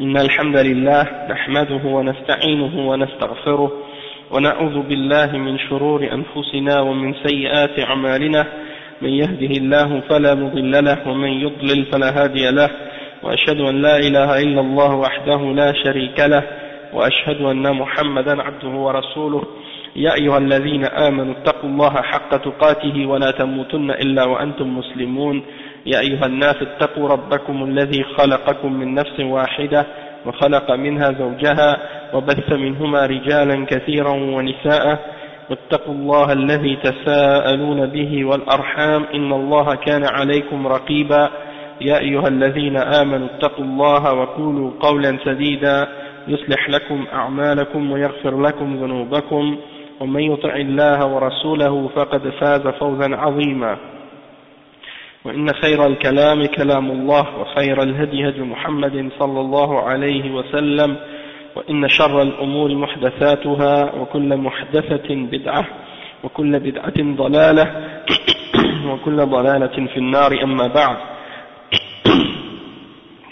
إن الحمد لله نحمده ونستعينه ونستغفره ونعوذ بالله من شرور أنفسنا ومن سيئات أعمالنا من يهده الله فلا مضل له ومن يضلل فلا هادي له وأشهد أن لا إله إلا الله وحده لا شريك له وأشهد أن محمدا عبده ورسوله يا أيها الذين آمنوا اتقوا الله حق تقاته ولا تموتن إلا وأنتم مسلمون يا أيها الناس اتقوا ربكم الذي خلقكم من نفس واحدة وخلق منها زوجها وبث منهما رجالا كثيرا ونساء واتقوا الله الذي تساءلون به والأرحام إن الله كان عليكم رقيبا يا أيها الذين آمنوا اتقوا الله وقولوا قولا سديدا يصلح لكم أعمالكم ويغفر لكم ذنوبكم ومن يطع الله ورسوله فقد فاز فوزا عظيما وإن خير الكلام كلام الله وخير الهدي هدي محمد صلى الله عليه وسلم وإن شر الأمور محدثاتها وكل محدثة بدعة وكل بدعة ضلالة وكل ضلالة في النار أما بعد.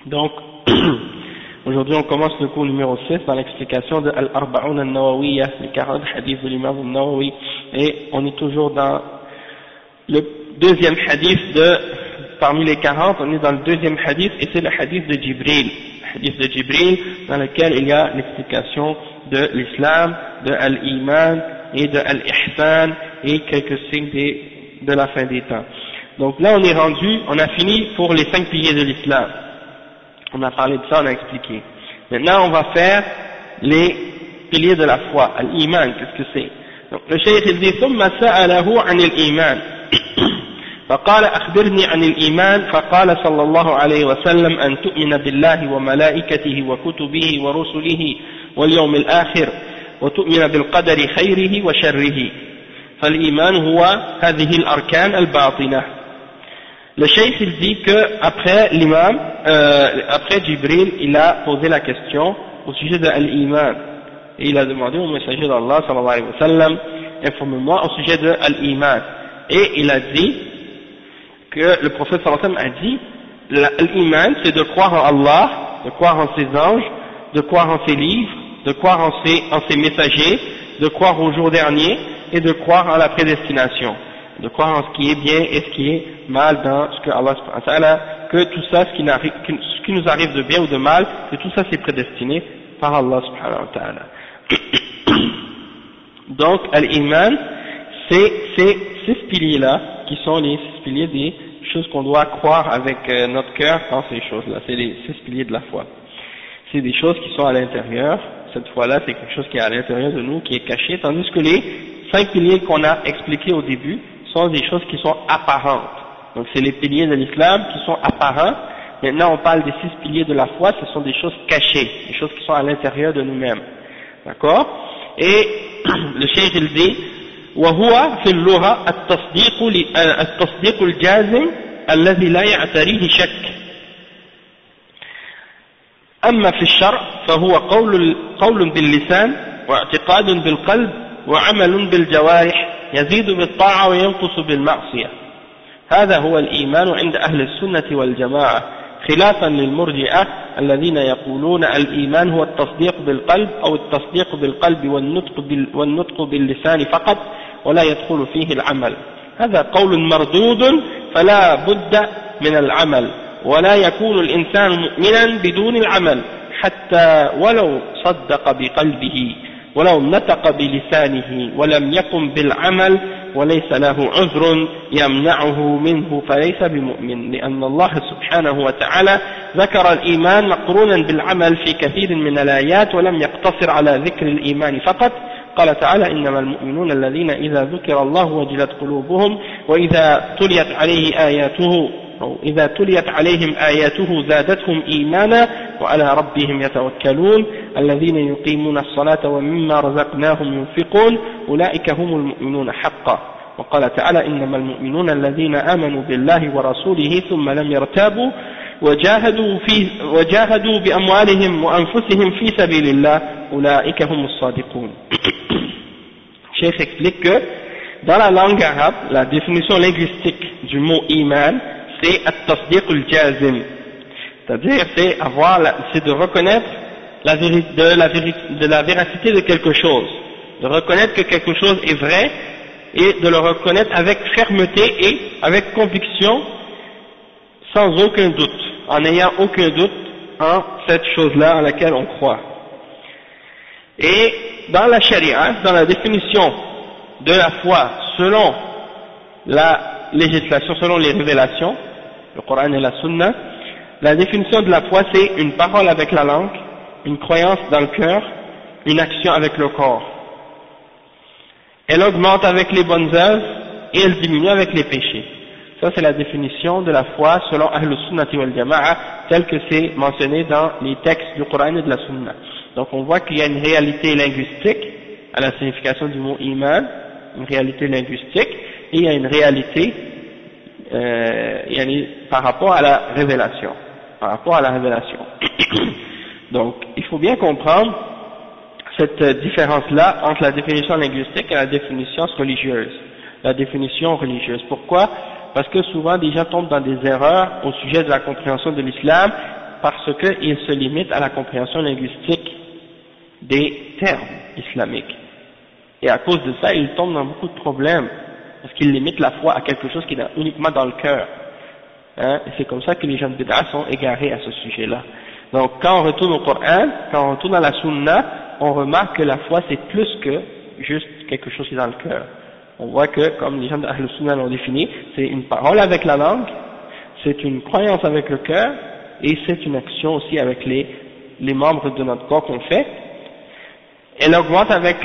Donc, aujourd'hui on commence le cours numéro 6 dans l'explication de Al-Arba'un al-Nawawiyya, les 40 hadiths de l'imam al-Nawawi, et on est toujours dans le deuxième hadith parmi les 40, on est dans le deuxième hadith et c'est le hadith de Jibril. Le hadith de Jibril dans lequel il y a l'explication de l'islam, de Al-Iman et de Al-Ihsan et quelques signes de la fin des temps. Donc là on a fini pour les 5 piliers de l'islam. On a parlé de ça, on a expliqué. Maintenant on va faire les piliers de la foi. Al-Iman, qu'est-ce que c'est? Donc le cheikh il dit ثم سأله عن الإيمان فقال أخبرني عن الإيمان فقال صلى الله عليه وسلم أن تؤمن بالله وملائكته وكتبه ورسله واليوم الآخر وتؤمن بالقدر خيره وشره فالإيمان هو هذه الأركان الباطنة. Le cheikh il dit que après l'imam, après Jibril, il a posé la question au sujet de l'Iman et il a demandé au messager d'Allah sallallahu alayhi wa sallam, informe-moi au sujet de l'Iman. Et il a dit que le prophète sallallahu alayhi wa sallam a dit l'Iman c'est de croire en Allah, de croire en ses anges, de croire en ses livres, de croire en ses messagers, de croire au jour dernier et de croire en la prédestination, de croire en ce qui est bien et ce qui est mal dans ce que Allah subhanahu wa ta'ala, que tout ça, ce qui nous arrive de bien ou de mal, que tout ça c'est prédestiné par Allah subhanahu wa ta'ala. Donc, al-Iman, c'est ces 6 piliers-là, qui sont les 6 piliers des choses qu'on doit croire avec notre cœur dans ces choses-là. C'est les 6 piliers de la foi. C'est des choses qui sont à l'intérieur. Cette foi-là, c'est quelque chose qui est à l'intérieur de nous, qui est caché, tandis que les 5 piliers qu'on a expliqués au début sont des choses qui sont apparentes. Donc c'est les piliers de l'islam qui sont apparents. Maintenant on parle des 6 piliers de la foi, ce sont des choses cachées, des choses qui sont à l'intérieur de nous-mêmes. D'accord? Et le cheikh il dit وهو في اللغة التصديق الجازم الذي لا يعتريه شك. أما في الشرع فهو قول باللسان واعتقاد بالقلب وعمل بالجوارح يزيد بالطاعة وينقص بالمعصية. هذا هو الإيمان عند أهل السنة والجماعة، خلافا للمرجئة الذين يقولون الإيمان هو التصديق بالقلب أو التصديق بالقلب والنطق باللسان فقط ولا يدخل فيه العمل. هذا قول مردود فلا بد من العمل، ولا يكون الإنسان مؤمنا بدون العمل حتى ولو صدق بقلبه ولو نطق بلسانه ولم يقم بالعمل وليس له عذر يمنعه منه فليس بمؤمن، لأن الله سبحانه وتعالى ذكر الإيمان مقرونا بالعمل في كثير من الآيات ولم يقتصر على ذكر الإيمان فقط. قال تعالى إنما المؤمنون الذين إذا ذكر الله وجلت قلوبهم وإذا تليت عليهم آياته زادتهم إيمانا وعلى ربهم يتوكلون الذين يقيمون الصلاة ومما رزقناهم ينفقون أولئك هم المؤمنون حقا. وقال تعالى إنما المؤمنون الذين آمنوا بالله ورسوله ثم لم يرتابوا وجاهدوا بأموالهم وأنفسهم في سبيل الله أولئك هم الصادقون. Cheikh explique que dans la langue arabe, la définition linguistique du mot iman, c'est at-tasdiq al-jazim. C'est-à-dire, c'est de reconnaître de la véracité de quelque chose, de reconnaître que quelque chose est vrai et de le reconnaître avec fermeté et avec conviction, sans aucun doute, en n'ayant aucun doute en cette chose-là en laquelle on croit. Et dans la charia, dans la définition de la foi selon la législation, selon les révélations, le Coran et la Sunna, la définition de la foi c'est une parole avec la langue, une croyance dans le cœur, une action avec le corps. Elle augmente avec les bonnes œuvres et elle diminue avec les péchés. Ça c'est la définition de la foi selon Ahl Sunnati wal Jama'a, tel que c'est mentionné dans les textes du Coran et de la Sunna. Donc on voit qu'il y a une réalité linguistique à la signification du mot iman, une réalité linguistique, et il y a une réalité par rapport à la révélation. Donc il faut bien comprendre cette différence-là entre la définition linguistique et la définition religieuse. Pourquoi? Parce que souvent des gens tombent dans des erreurs au sujet de la compréhension de l'islam parce qu'ils se limitent à la compréhension linguistique des termes islamiques. Et à cause de ça, ils tombent dans beaucoup de problèmes parce qu'ils limitent la foi à quelque chose qui est uniquement dans le cœur. Et c'est comme ça que les gens de bid'a sont égarés à ce sujet-là. Donc quand on retourne au Coran, quand on retourne à la Sunna, on remarque que la foi c'est plus que juste quelque chose qui est dans le cœur. On voit que, comme les gens de Ahl Sunna l'ont défini, c'est une parole avec la langue, c'est une croyance avec le cœur, et c'est une action aussi avec les membres de notre corps qu'on fait. Elle augmente avec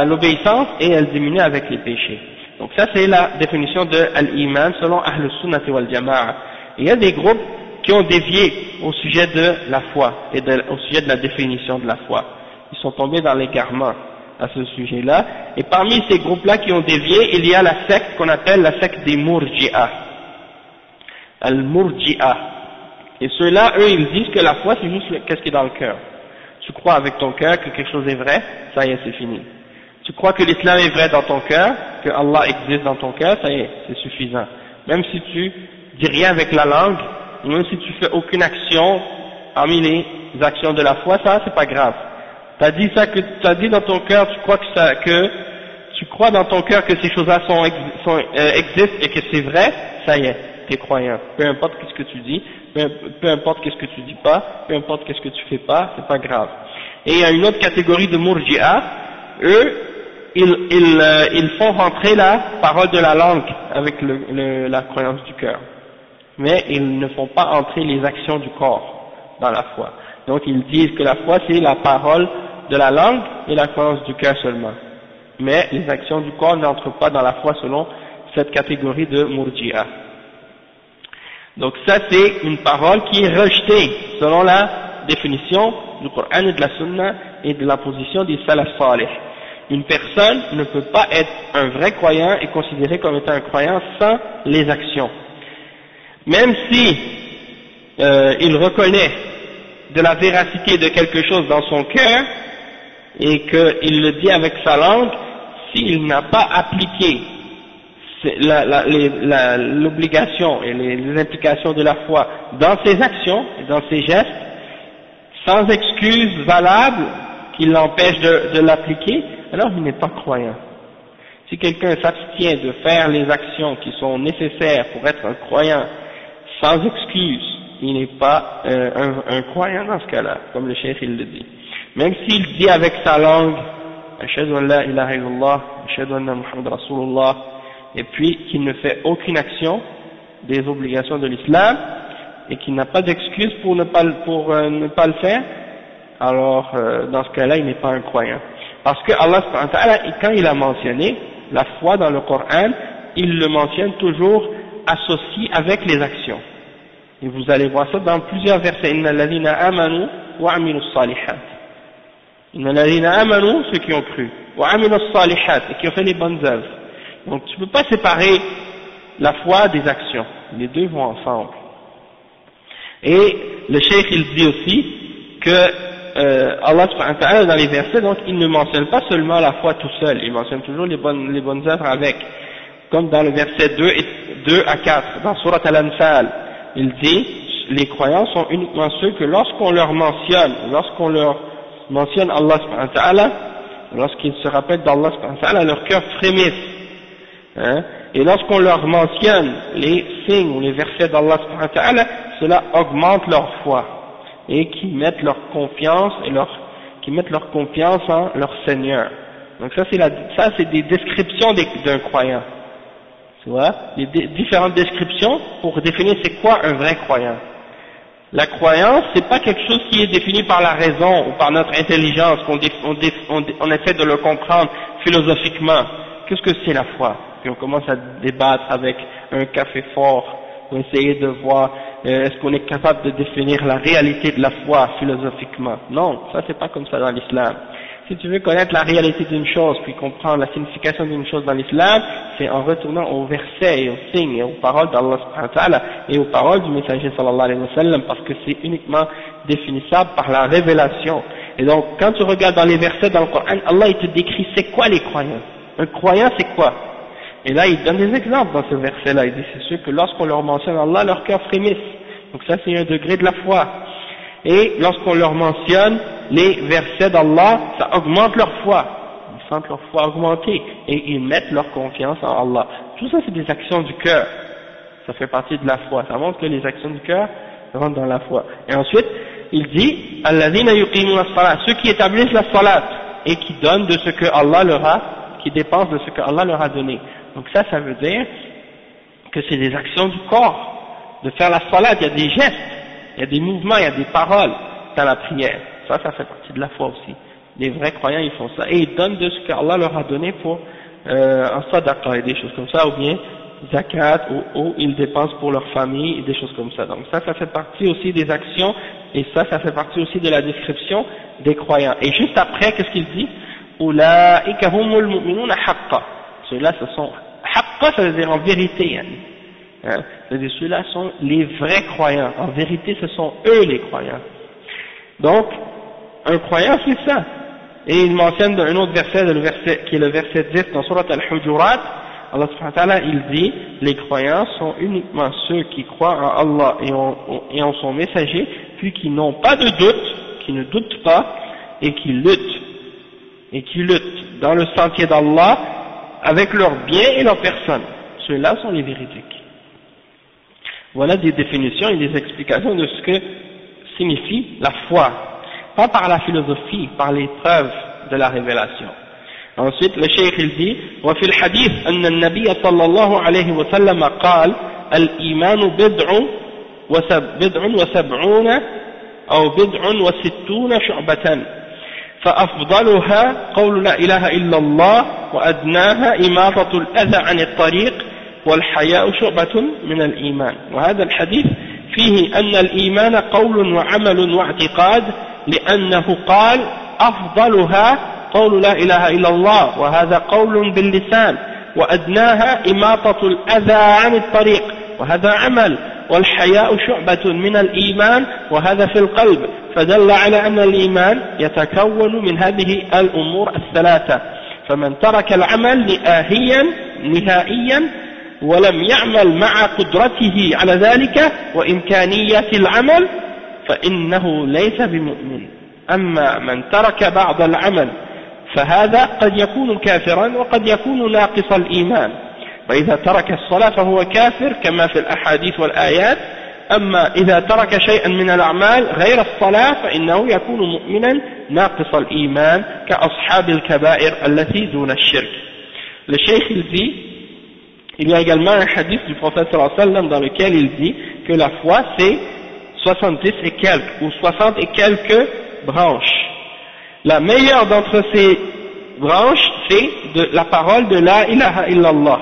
l'obéissance et elle diminue avec les péchés. Donc ça c'est la définition de Al-Iman selon Ahl Sunnati wal Jama'a. Il y a des groupes qui ont dévié au sujet de la foi et au sujet de la définition de la foi. Ils sont tombés dans l'égarement à ce sujet-là. Et parmi ces groupes-là qui ont dévié, il y a la secte qu'on appelle la secte des Murji'a. Al-Murji'a. Et ceux-là, eux, ils disent que la foi c'est juste qu'est-ce qui est dans le cœur. Tu crois avec ton cœur que quelque chose est vrai, ça y est, c'est fini. Tu crois que l'islam est vrai dans ton cœur, que Allah existe dans ton cœur, ça y est, c'est suffisant. Même si tu dis rien avec la langue, même si tu fais aucune action parmi les actions de la foi, ça c'est pas grave. T'as dit dans ton cœur, tu crois dans ton cœur que ces choses-là existent et que c'est vrai, ça y est, t'es croyant. Peu importe qu'est-ce que tu dis, peu importe qu'est-ce que tu dis pas, peu importe qu'est-ce que tu fais pas, c'est pas grave. Et il y a une autre catégorie de Murji'a, eux, ils font rentrer la parole de la langue avec la croyance du cœur. Mais ils ne font pas entrer les actions du corps dans la foi. Donc ils disent que la foi c'est la parole de la langue et la croyance du cœur seulement. Mais les actions du corps n'entrent pas dans la foi selon cette catégorie de Murji'a. Donc ça c'est une parole qui est rejetée selon la définition du Coran et de la Sunna et de la position des Salaf Salih. Une personne ne peut pas être un vrai croyant et considéré comme étant un croyant sans les actions. Même si il reconnaît de la véracité de quelque chose dans son cœur et qu'il le dit avec sa langue, s'il n'a pas appliqué l'obligation et les implications de la foi dans ses actions et dans ses gestes, sans excuse valable qui l'empêche de l'appliquer, alors il n'est pas croyant. Si quelqu'un s'abstient de faire les actions qui sont nécessaires pour être un croyant sans excuse, il n'est pas un croyant dans ce cas-là, comme le cheikh il le dit. Même s'il dit avec sa langue Ashhadu an la ilaha illallah, Ashhadu anna Muhammad Rasulullah, et puis qu'il ne fait aucune action des obligations de l'islam et qu'il n'a pas d'excuse pour ne pas le faire, alors dans ce cas-là il n'est pas un croyant. Parce que Allah subhanahu wa ta'ala, quand il a mentionné la foi dans le Coran, il le mentionne toujours associé avec les actions. Et vous allez voir ça dans plusieurs versets. Inna alladhina amanu wa amilu salihat. Inna alladhina amanu, ceux qui ont cru. Wa amilu salihat, et qui ont fait les bonnes œuvres. Donc tu ne peux pas séparer la foi des actions. Les deux vont ensemble. Et le cheikh il dit aussi que Allah subhanahu wa ta'ala dans les versets, donc il ne mentionne pas seulement la foi tout seul, il mentionne toujours les bonnes œuvres avec. Comme dans le verset 2 à 4, dans Surat Al-Anfal, il dit, les croyants sont uniquement ceux que lorsqu'on leur mentionne Allah subhanahu wa ta'ala, lorsqu'ils se rappellent d'Allah subhanahu wa ta'ala, leur cœur frémisse, hein, et lorsqu'on leur mentionne les signes ou les versets d'Allah subhanahu wa ta'ala, cela augmente leur foi, et qui mettent leur confiance en leur Seigneur. Donc ça c'est des descriptions d'un croyant. Tu vois, les différentes descriptions pour définir c'est quoi un vrai croyant. La croyance, c'est pas quelque chose qui est défini par la raison ou par notre intelligence, on essaie de le comprendre philosophiquement. Qu'est-ce que c'est la foi? Puis on commence à débattre avec un café fort pour essayer de voir est-ce qu'on est capable de définir la réalité de la foi philosophiquement. Non, ça c'est pas comme ça dans l'islam. Si tu veux connaître la réalité d'une chose, puis comprendre la signification d'une chose dans l'islam, c'est en retournant aux versets et aux signes et aux paroles d'Allah subhanahu wa ta'ala et aux paroles du messager sallallahu alayhi wa sallam, parce que c'est uniquement définissable par la révélation. Et donc, quand tu regardes dans les versets dans le Coran, Allah il te décrit c'est quoi les croyants. Un croyant c'est quoi? Et là il donne des exemples dans ce verset-là, il dit c'est ceux que lorsqu'on leur mentionne Allah, leur cœur frémisse. Donc ça c'est un degré de la foi. Et lorsqu'on leur mentionne les versets d'Allah, ça augmente leur foi. Ils sentent leur foi augmenter et ils mettent leur confiance en Allah. Tout ça c'est des actions du cœur. Ça fait partie de la foi. Ça montre que les actions du cœur rentrent dans la foi. Et ensuite, il dit Alladhina yuqimuna as-salat, ceux qui établissent la salat et qui donnent de ce que Allah qui dépensent de ce que Allah leur a donné. Donc ça veut dire que c'est des actions du corps. De faire la salat, il y a des gestes. Il y a des mouvements, il y a des paroles dans la prière. Ça fait partie de la foi aussi. Les vrais croyants, ils font ça. Et ils donnent de ce qu'Allah leur a donné pour en sadaqa et des choses comme ça, ou bien zakat, ou ils dépensent pour leur famille et des choses comme ça. Donc ça fait partie aussi des actions, et ça fait partie aussi de la description des croyants. Et juste après, qu'est-ce qu'il dit? Ulaika humul mu'minuna haqqa. Ceux-là, ce sont haqqa, ça veut dire en vérité. Hein? C'est-à-dire ceux-là sont les vrais croyants. En vérité, ce sont eux les croyants. Donc, un croyant, c'est ça. Et il mentionne dans un autre verset, qui est le verset 10 dans Surat Al-Hujurat, Allah subhanahu wa ta'ala, il dit, les croyants sont uniquement ceux qui croient en Allah et en son messager, puis qui n'ont pas de doute, qui ne doutent pas, et qui luttent dans le sentier d'Allah, avec leurs biens et leurs personnes. Ceux-là sont les véridiques. Voilà des définitions et des explications de ce que signifie la foi. Pas par la philosophie, par les preuves de la révélation. Ensuite, le cheikh il dit, وفي الحديث أن النبي صلى الله عليه وسلم قال الإيمان بضع وسبعون أو بضع وستون شعبة فأفضلها قول لا إله إلا الله وأدناها إماطة الأذى عن الطريق والحياء شعبة من الإيمان. وهذا الحديث فيه أن الإيمان قول وعمل واعتقاد، لأنه قال أفضلها قول لا إله إلا الله، وهذا قول باللسان، وأدناها إماطة الأذى عن الطريق، وهذا عمل، والحياء شعبة من الإيمان، وهذا في القلب، فدل على أن الإيمان يتكون من هذه الأمور الثلاثة. فمن ترك العمل نهائيا ولم يعمل مع قدرته على ذلك وإمكانية العمل فإنه ليس بمؤمن. أما من ترك بعض العمل فهذا قد يكون كافرا وقد يكون ناقص الإيمان، وإذا ترك الصلاة فهو كافر كما في الأحاديث والآيات. أما إذا ترك شيئا من الأعمال غير الصلاة فإنه يكون مؤمنا ناقص الإيمان كأصحاب الكبائر التي دون الشرك. Le cheikh il dit, il y a également un hadith du prophète sallallahu alayhi wa sallam dans lequel il dit que la foi c'est 70 et quelques ou 60 et quelques branches. La meilleure d'entre ces branches c'est de la parole de la ilaha illallah.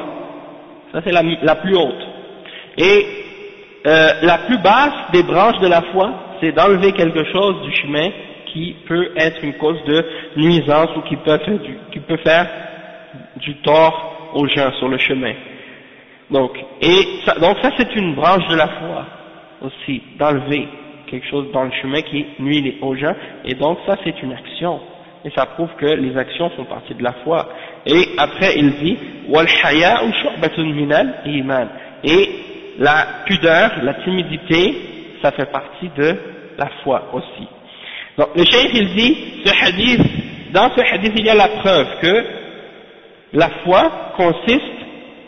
Ça c'est la plus haute. Et la plus basse des branches de la foi, c'est d'enlever quelque chose du chemin qui peut être une cause de nuisance ou qui peut faire du tort aux gens sur le chemin. Donc ça c'est une branche de la foi aussi, d'enlever quelque chose dans le chemin qui nuit aux gens, et donc ça c'est une action, et ça prouve que les actions font partie de la foi. Et après il dit wal haya'u shu'batun minal iman, et la pudeur, la timidité, ça fait partie de la foi aussi. Donc le cheikh il dit, dans ce hadith il y a la preuve que la foi consiste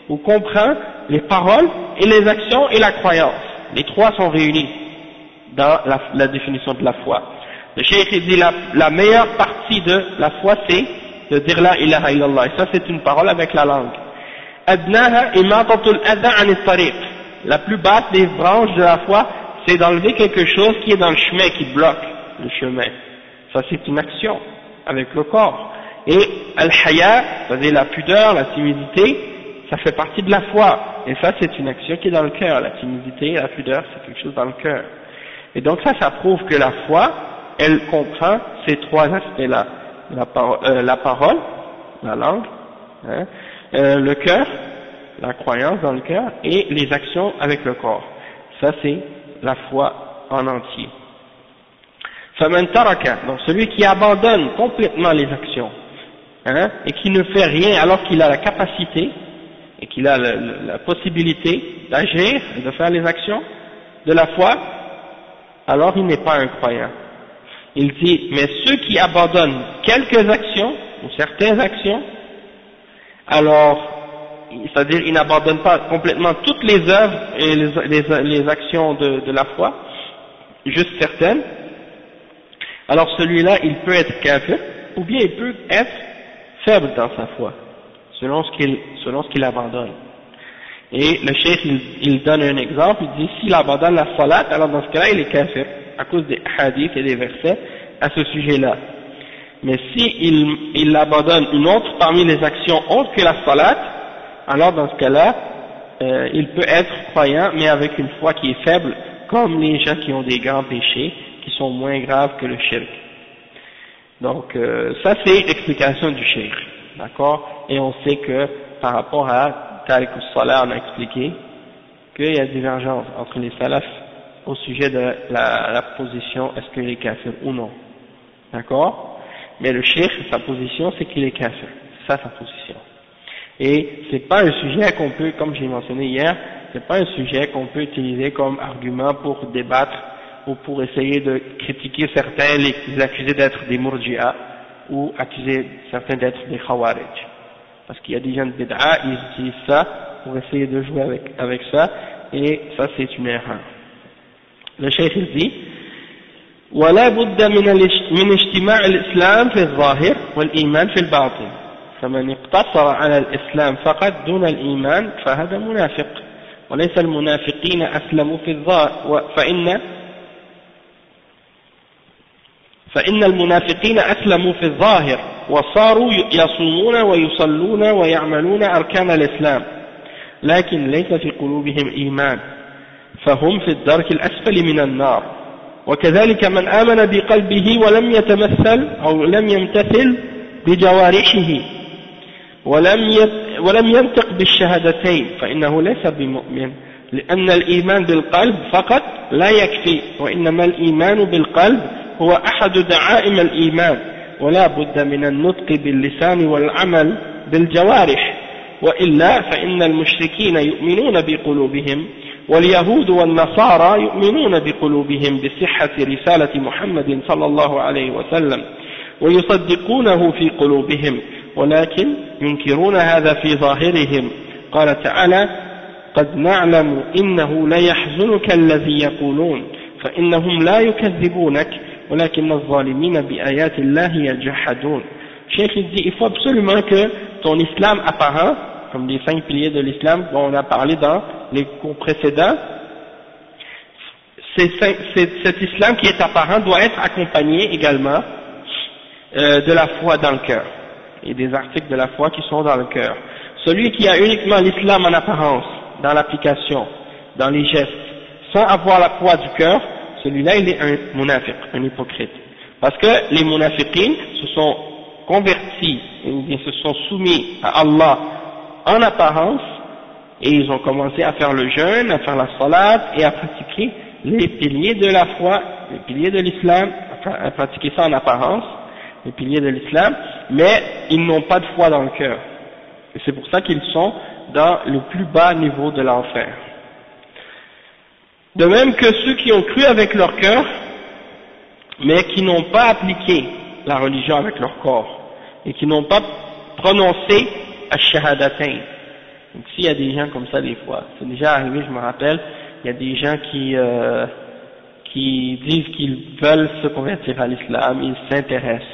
ou comprend les paroles et les actions et la croyance. Les trois sont réunis dans la définition de la foi. Le cheikh il dit la meilleure partie de la foi c'est de dire la ilaha illallah, et ça c'est une parole avec la langue. Adnaha imatatul adha an at-tariq. La plus basse des branches de la foi, c'est d'enlever quelque chose qui est dans le chemin, qui bloque le chemin. Ça c'est une action avec le corps. Et al-haya, c'est-à-dire la pudeur, la timidité, ça fait partie de la foi. Et ça c'est une action qui est dans le cœur. La timidité, la pudeur, c'est quelque chose dans le cœur. Et donc ça prouve que la foi, elle comprend ces trois aspects-là. La parole, la langue, hein, le cœur, la croyance dans le cœur, et les actions avec le corps. Ça c'est la foi en entier. فَمَنْ تَرَكَ, donc celui qui abandonne complètement les actions, hein, et qui ne fait rien alors qu'il a la capacité, et qu'il a la possibilité d'agir, de faire les actions de la foi, alors il n'est pas un croyant. Il dit, mais ceux qui abandonnent quelques actions, ou certaines actions, alors, c'est-à-dire ils n'abandonnent pas complètement toutes les œuvres et les actions de la foi, juste certaines, alors celui-là, il peut être kafir, ou bien il peut être faible dans sa foi, selon ce qu'il abandonne. Et le cheikh, il donne un exemple, il dit, s'il abandonne la salat, alors dans ce cas-là, il est kafir, à cause des hadiths et des versets à ce sujet-là. Mais si il abandonne une autre parmi les actions autres que la salat, alors dans ce cas-là, il peut être croyant, mais avec une foi qui est faible, comme les gens qui ont des grands péchés, qui sont moins graves que le shirk. Donc, ça c'est l'explication du cheikh, d'accord? Et on sait que, par rapport à Tariq al-Salah, on a expliqué qu'il y a divergence entre les salafs au sujet de la position, est-ce qu'il est kafir ou non, d'accord? Mais le cheikh, sa position, c'est qu'il est kafir, c'est ça sa position. Et c'est pas un sujet qu'on peut, comme j'ai mentionné hier, c'est pas un sujet qu'on peut utiliser comme argument pour débattre ou pour essayer de critiquer certains, les accuser d'être des murji'a ou accuser certains d'être des khawarij. Parce qu'il y a des gens de bid'a, ils utilisent ça pour essayer de jouer avec ça, et ça c'est une erreur. Le cheikh il dit, ولا بد من اجتماع الإسلام في الظاهر والإيمان في الباطن فمن اقتصر على الإسلام فقط دون الإيمان فهذا منافق وليس المنافقين أسلموا في الظاهر فإن المنافقين أسلموا في الظاهر وصاروا يصومون ويصلون ويعملون أركان الإسلام لكن ليس في قلوبهم إيمان فهم في الدرك الأسفل من النار وكذلك من آمن بقلبه ولم يتمثل أو لم يمتثل بجوارحه ولم ينطق بالشهادتين فإنه ليس بمؤمن لأن الإيمان بالقلب فقط لا يكفي وإنما الإيمان بالقلب هو أحد دعائم الإيمان ولا بد من النطق باللسان والعمل بالجوارح وإلا فإن المشركين يؤمنون بقلوبهم واليهود والنصارى يؤمنون بقلوبهم بصحة رسالة محمد صلى الله عليه وسلم ويصدقونه في قلوبهم ولكن ينكرون هذا في ظاهرهم قال تعالى قد نعلم إنه ليحزنك الذي يقولون فإنهم لا يكذبونك ولكن الظالمين بآيات الله يجحدون. Cheikh dit il faut absolument que ton islam apparent, comme les 5 piliers de l'islam dont on a parlé dans les cours précédents, cet islam qui est apparent doit être accompagné également de la foi dans le cœur et des articles de la foi qui sont dans le cœur. Celui qui a uniquement l'islam en apparence, dans l'application, dans les gestes, sans avoir la foi du cœur, celui-là il est un munafiq, un hypocrite. Parce que les munafiqines se sont convertis, ou bien se sont soumis à Allah en apparence, et ils ont commencé à faire le jeûne, à faire la salat, et à pratiquer les piliers de la foi, les piliers de l'islam, à pratiquer ça en apparence, les piliers de l'islam, mais ils n'ont pas de foi dans le cœur. Et c'est pour ça qu'ils sont dans le plus bas niveau de l'enfer. De même que ceux qui ont cru avec leur cœur, mais qui n'ont pas appliqué la religion avec leur corps, et qui n'ont pas prononcé ash-shahadatain. Donc s'il y a des gens comme ça des fois, c'est déjà arrivé, je me rappelle, il y a des gens qui disent qu'ils veulent se convertir à l'islam, ils s'intéressent,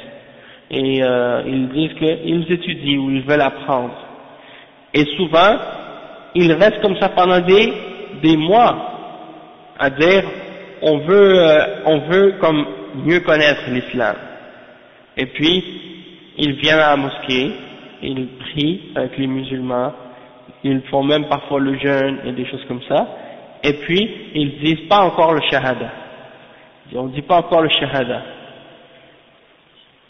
et ils disent qu'ils étudient ou ils veulent apprendre. Et souvent, ils restent comme ça pendant des mois, à dire on veut comme mieux connaître l'islam. Et puis ils viennent à la mosquée, ils prient avec les musulmans, ils font même parfois le jeûne et des choses comme ça, et puis ils disent pas encore le shahada. On dit pas encore le shahada.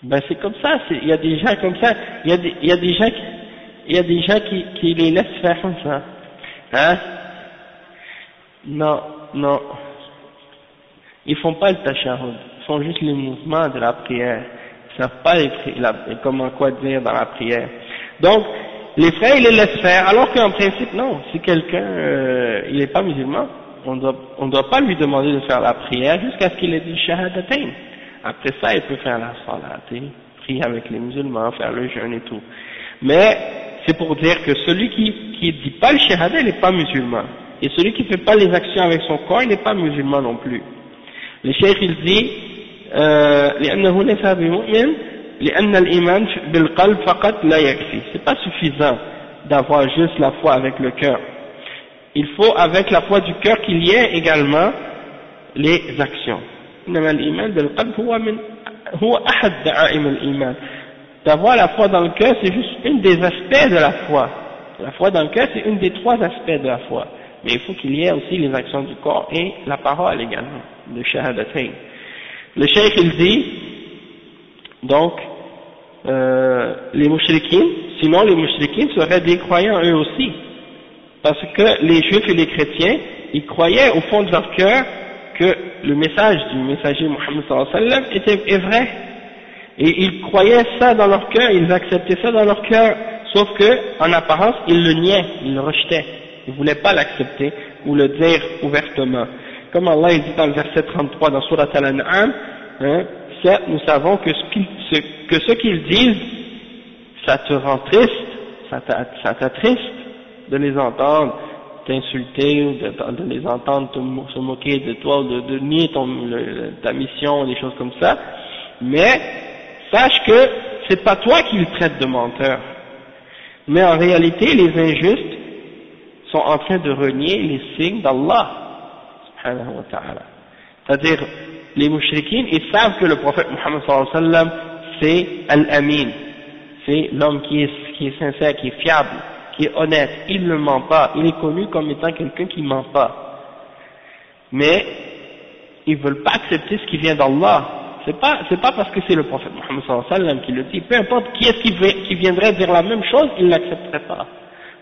Ben c'est comme ça, il y a des gens comme ça, il y a des gens qui les laissent faire comme ça. Hein? Non. Ils font pas le tashahhud, ils font juste les mouvements de la prière. Ils savent pas comment quoi dire dans la prière. Donc, les frères, ils les laissent faire, alors qu'en principe, non. Si quelqu'un, il n'est pas musulman, on doit pas lui demander de faire la prière jusqu'à ce qu'il ait dit shahadatain. Après ça, il peut faire la salat, prier avec les musulmans, faire le jeûne et tout. Mais, c'est pour dire que celui qui dit pas le shahada, il n'est pas musulman. Et celui qui fait pas les actions avec son corps, il n'est pas musulman non plus. Le cheikh, il dit, لأنه ليس بمؤمن لأن الإيمان بالقلب فقط لا يكفي. C'est pas suffisant d'avoir juste la foi avec le cœur. Il faut avec la foi du cœur qu'il y ait également les actions. إنما الإيمان بالقلب هو أحد دعائم الإيمان. D'avoir la foi dans le cœur, c'est juste une des aspects de la foi. La foi dans le cœur, c'est une des 3 aspects de la foi. Mais il faut qu'il y ait aussi les actions du corps et la parole également, le shahadatain. Le cheikh, il dit, donc, les mouchriquines, sinon les mouchriquines seraient des croyants eux aussi. Parce que les juifs et les chrétiens, ils croyaient au fond de leur cœur que le message du messager Mohammed sallallahu alayhi wa sallam est vrai. Et ils croyaient ça dans leur cœur, ils acceptaient ça dans leur cœur, sauf que, en apparence, ils le niaient, ils le rejetaient. Ils ne voulaient pas l'accepter ou le dire ouvertement. Comme Allah il dit dans le verset 33 dans Surat Al-An'am, nous savons que ce qu'ils disent, ça te rend triste, ça t'attriste de les entendre t'insulter, ou de les entendre se moquer de toi, ou de nier ta mission, des choses comme ça. Mais sache que c'est pas toi qui le traites de menteur. Mais en réalité, les injustes sont en train de renier les signes d'Allah, subhanahu wa ta'ala. C'est-à-dire, les mouchriquines, ils savent que le prophète Muhammad sallallahu alayhi wa sallam, c'est Al-Amin, c'est l'homme qui est sincère, qui est fiable, qui est honnête, il ne ment pas, il est connu comme étant quelqu'un qui ne ment pas. Mais, ils ne veulent pas accepter ce qui vient d'Allah. C'est pas parce que c'est le prophète Muhammad sallallahu alayhi wa sallam qui le dit, peu importe qui est-ce qui viendrait dire la même chose, ils ne l'accepteraient pas.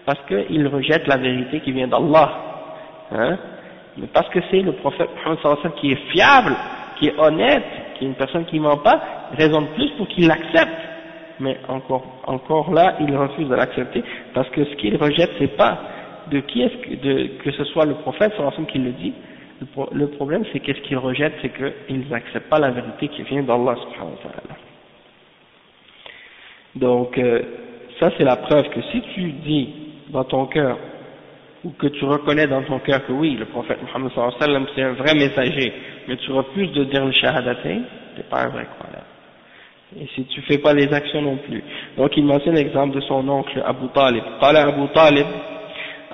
Parce qu'ils rejettent la vérité qui vient d'Allah. Hein? Mais parce que c'est le prophète Muhammad sallallahu alayhi wa sallam qui est fiable, qui est honnête, qui est une personne qui ne ment pas, raison de plus pour qu'ils l'acceptent. Mais encore là, ils refusent de l'accepter, parce que ce qu'ils rejettent, c'est pas de qui est-ce que ce soit le prophète sallallahu alayhi wa sallam qui le dit. Le problème, c'est qu'est-ce qu'ils rejettent, c'est qu'ils n'acceptent pas la vérité qui vient d'Allah subhanahu wa ta'ala. Donc, ça c'est la preuve que si tu dis dans ton cœur, ou que tu reconnais dans ton cœur que oui, le prophète Muhammad sallallahu alayhi wa sallam c'est un vrai messager, mais tu refuses de dire le shahadatain, t'es pas un vrai croyant. Et si tu fais pas les actions non plus. Donc il mentionne l'exemple de son oncle Abu Talib. قال أبو طالب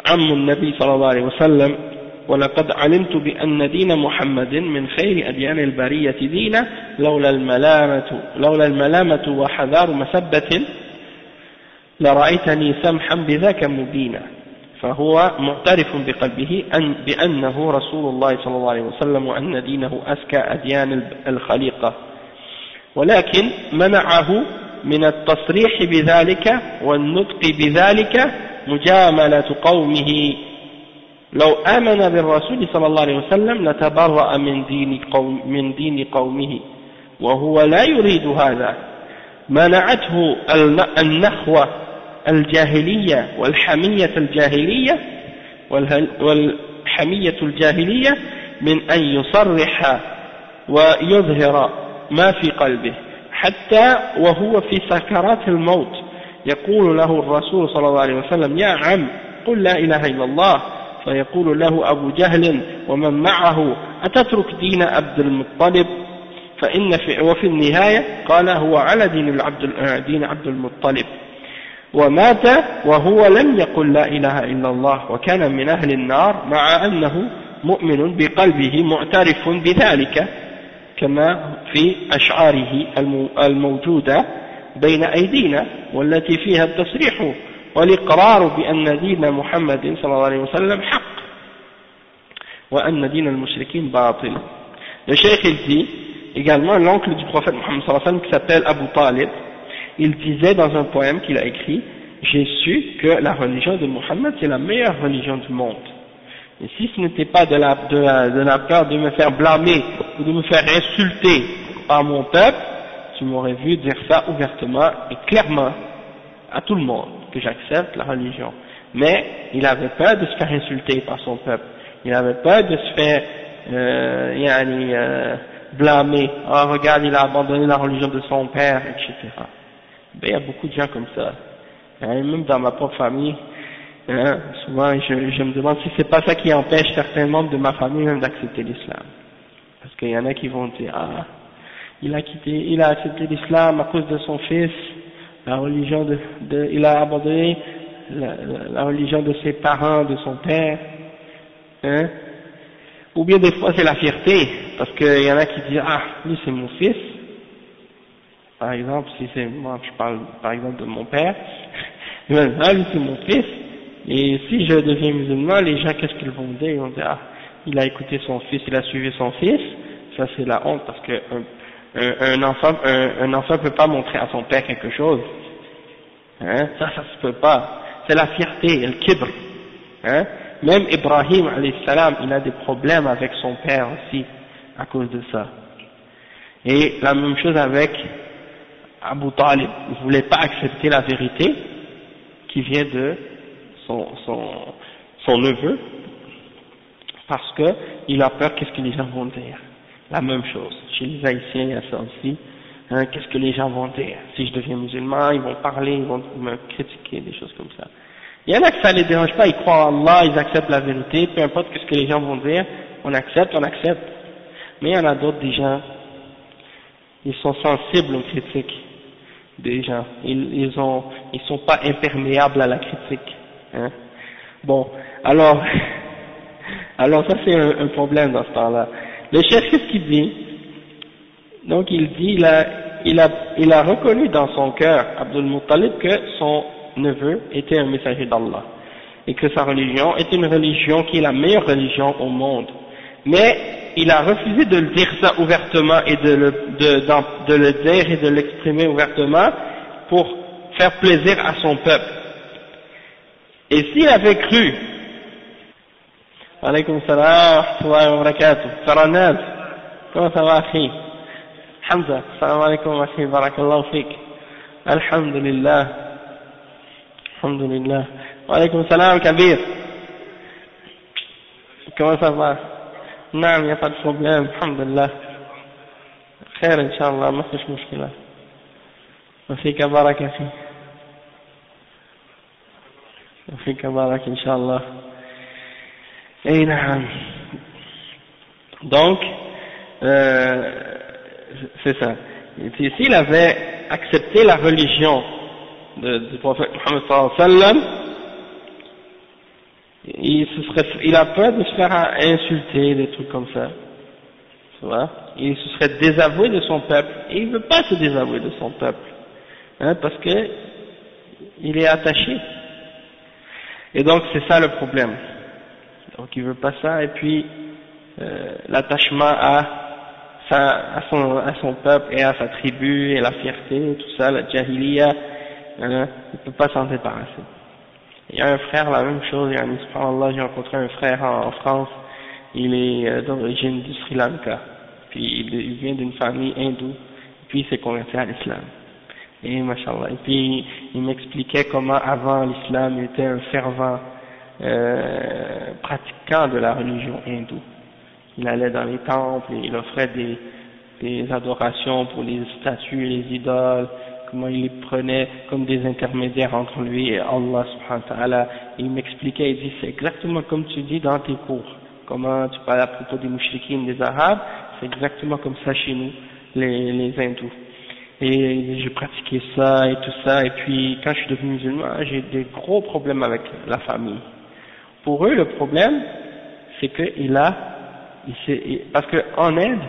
عم النبي صلى الله عليه وسلم ولقد علمت بأن دين محمد من خير أديان البرية دينا لولا الملامة وحذار مسبة لرأيتني سمحا بذاك مبينا. فهو معترف بقلبه بأنه رسول الله صلى الله عليه وسلم وأن دينه أزكى أديان الخليقة، ولكن منعه من التصريح بذلك والنطق بذلك مجاملة قومه. لو آمن بالرسول صلى الله عليه وسلم لتبرأ من دين قومه وهو لا يريد هذا. منعته النخوة الجاهلية والحمية الجاهلية من أن يصرح ويظهر ما في قلبه حتى وهو في سكرات الموت يقول له الرسول صلى الله عليه وسلم يا عم قل لا إله إلا الله فيقول له أبو جهل ومن معه أتترك دين عبد المطلب وفي النهاية قال هو على دين عبد المطلب ومات وهو لم يقل لا إله إلا الله وكان من أهل النار مع أنه مؤمن بقلبه معترف بذلك كما في أشعاره الموجودة بين أيدينا والتي فيها التصريح والإقرار بأن دين محمد صلى الله عليه وسلم حق وأن دين المشركين باطل. Le cheikh il dit également l'oncle du prophète Mohammed sallallahu alayhi wa sallam qui s'appelle Abu Talib, il disait dans un poème qu'il a écrit, j'ai su que la religion de Mohammed c'est la meilleure religion du monde. Et si ce n'était pas de la peur de me faire blâmer ou de me faire insulter par mon peuple, tu m'aurais vu dire ça ouvertement et clairement à tout le monde que j'accepte la religion. Mais il avait peur de se faire insulter par son peuple. Il avait peur de se faire blâmer. Oh, regarde, il a abandonné la religion de son père, etc. Ben, il y a beaucoup de gens comme ça. Même dans ma propre famille, souvent je me demande si c'est pas ça qui empêche certains membres de ma famille même d'accepter l'islam. Parce qu'il y en a qui vont dire, ah, il a accepté l'islam à cause de son fils, la religion il a abandonné la religion de ses parents, de son père, ou bien des fois c'est la fierté, parce qu'il y en a qui disent, ah, lui c'est mon fils, par exemple, si c'est moi, je parle par exemple de mon père, ah, lui c'est mon fils, et si je deviens musulman, les gens qu'est-ce qu'ils vont dire? Ils vont dire, ah, il a écouté son fils, il a suivi son fils, ça c'est la honte, parce que un enfant peut pas montrer à son père quelque chose, ça se peut pas, c'est la fierté, le kibr, même Ibrahim alayhi salam, il a des problèmes avec son père aussi, à cause de ça, et la même chose avec Abu Talib, il ne voulait pas accepter la vérité qui vient de son neveu, parce que il a peur qu'est-ce que les gens vont dire. La même chose, chez les Haïtiens il y a ça aussi, qu'est-ce que les gens vont dire, si je deviens musulman, ils vont parler, ils vont me critiquer, des choses comme ça. Il y en a que ça les dérange pas, ils croient en Allah, ils acceptent la vérité, peu importe qu'est-ce que les gens vont dire, on accepte. Mais il y en a d'autres, des gens, ils sont sensibles aux critiques des gens, ils sont pas imperméables à la critique, Bon, alors ça c'est un problème dans ce temps-là. Le chef, qu'est-ce qu'il dit? Donc il dit, il a reconnu dans son cœur, Abdul Muttalib, que son neveu était un messager d'Allah, et que sa religion était une religion qui est la meilleure religion au monde. Mais il a refusé de le dire ça ouvertement et de le dire et de l'exprimer ouvertement pour faire plaisir à son peuple. Et s'il avait cru, alaykoum salam wa barakatuh, Saranaz, comment ça va, akhi? Hamza, salam alaykoum, akhi, barakallahu fik. Alhamdulillah. Wa alaykoum salam, Kabir. Comment ça va? Non, il n'y a pas de problème, alhamdulillah. Khair, Inch'Allah, ma fiche mushkila. Wa fika baraka fi. وفيك بارك إن شاء الله. Et donc c'est ça. S'il avait accepté la religion du prophète Mohammed sallallahu alayhi wa sallam, il a peur de se faire insulter, des trucs comme ça, tu vois. Il se serait désavoué de son peuple, et il ne veut pas se désavouer de son peuple, parce que il est attaché. Et donc c'est ça le problème. Donc il veut pas ça, et puis l'attachement à son peuple et à sa tribu et la fierté, tout ça, la jahiliya, il peut pas s'en débarrasser. Il y a un frère, la même chose, subhanallah, j'ai rencontré un frère en France, il est d'origine du Sri Lanka, puis il vient d'une famille hindoue, puis il s'est converti à l'islam. Et mashallah, et puis il m'expliquait comment avant l'islam il était un fervent pratiquant de la religion hindoue. il allait dans les temples et il offrait des adorations pour les statues et les idoles, comment il les prenait comme des intermédiaires entre lui et Allah subhanahu wa ta'ala. Il m'expliquait, il dit c'est exactement comme tu dis dans tes cours, comment tu parles à propos des mouchriquines, des arabes, c'est exactement comme ça chez nous, les hindous. Et j'ai pratiqué ça et tout ça, et puis quand je suis devenu musulman, j'ai des gros problèmes avec la famille. Pour eux, le problème, c'est que parce qu'en Inde,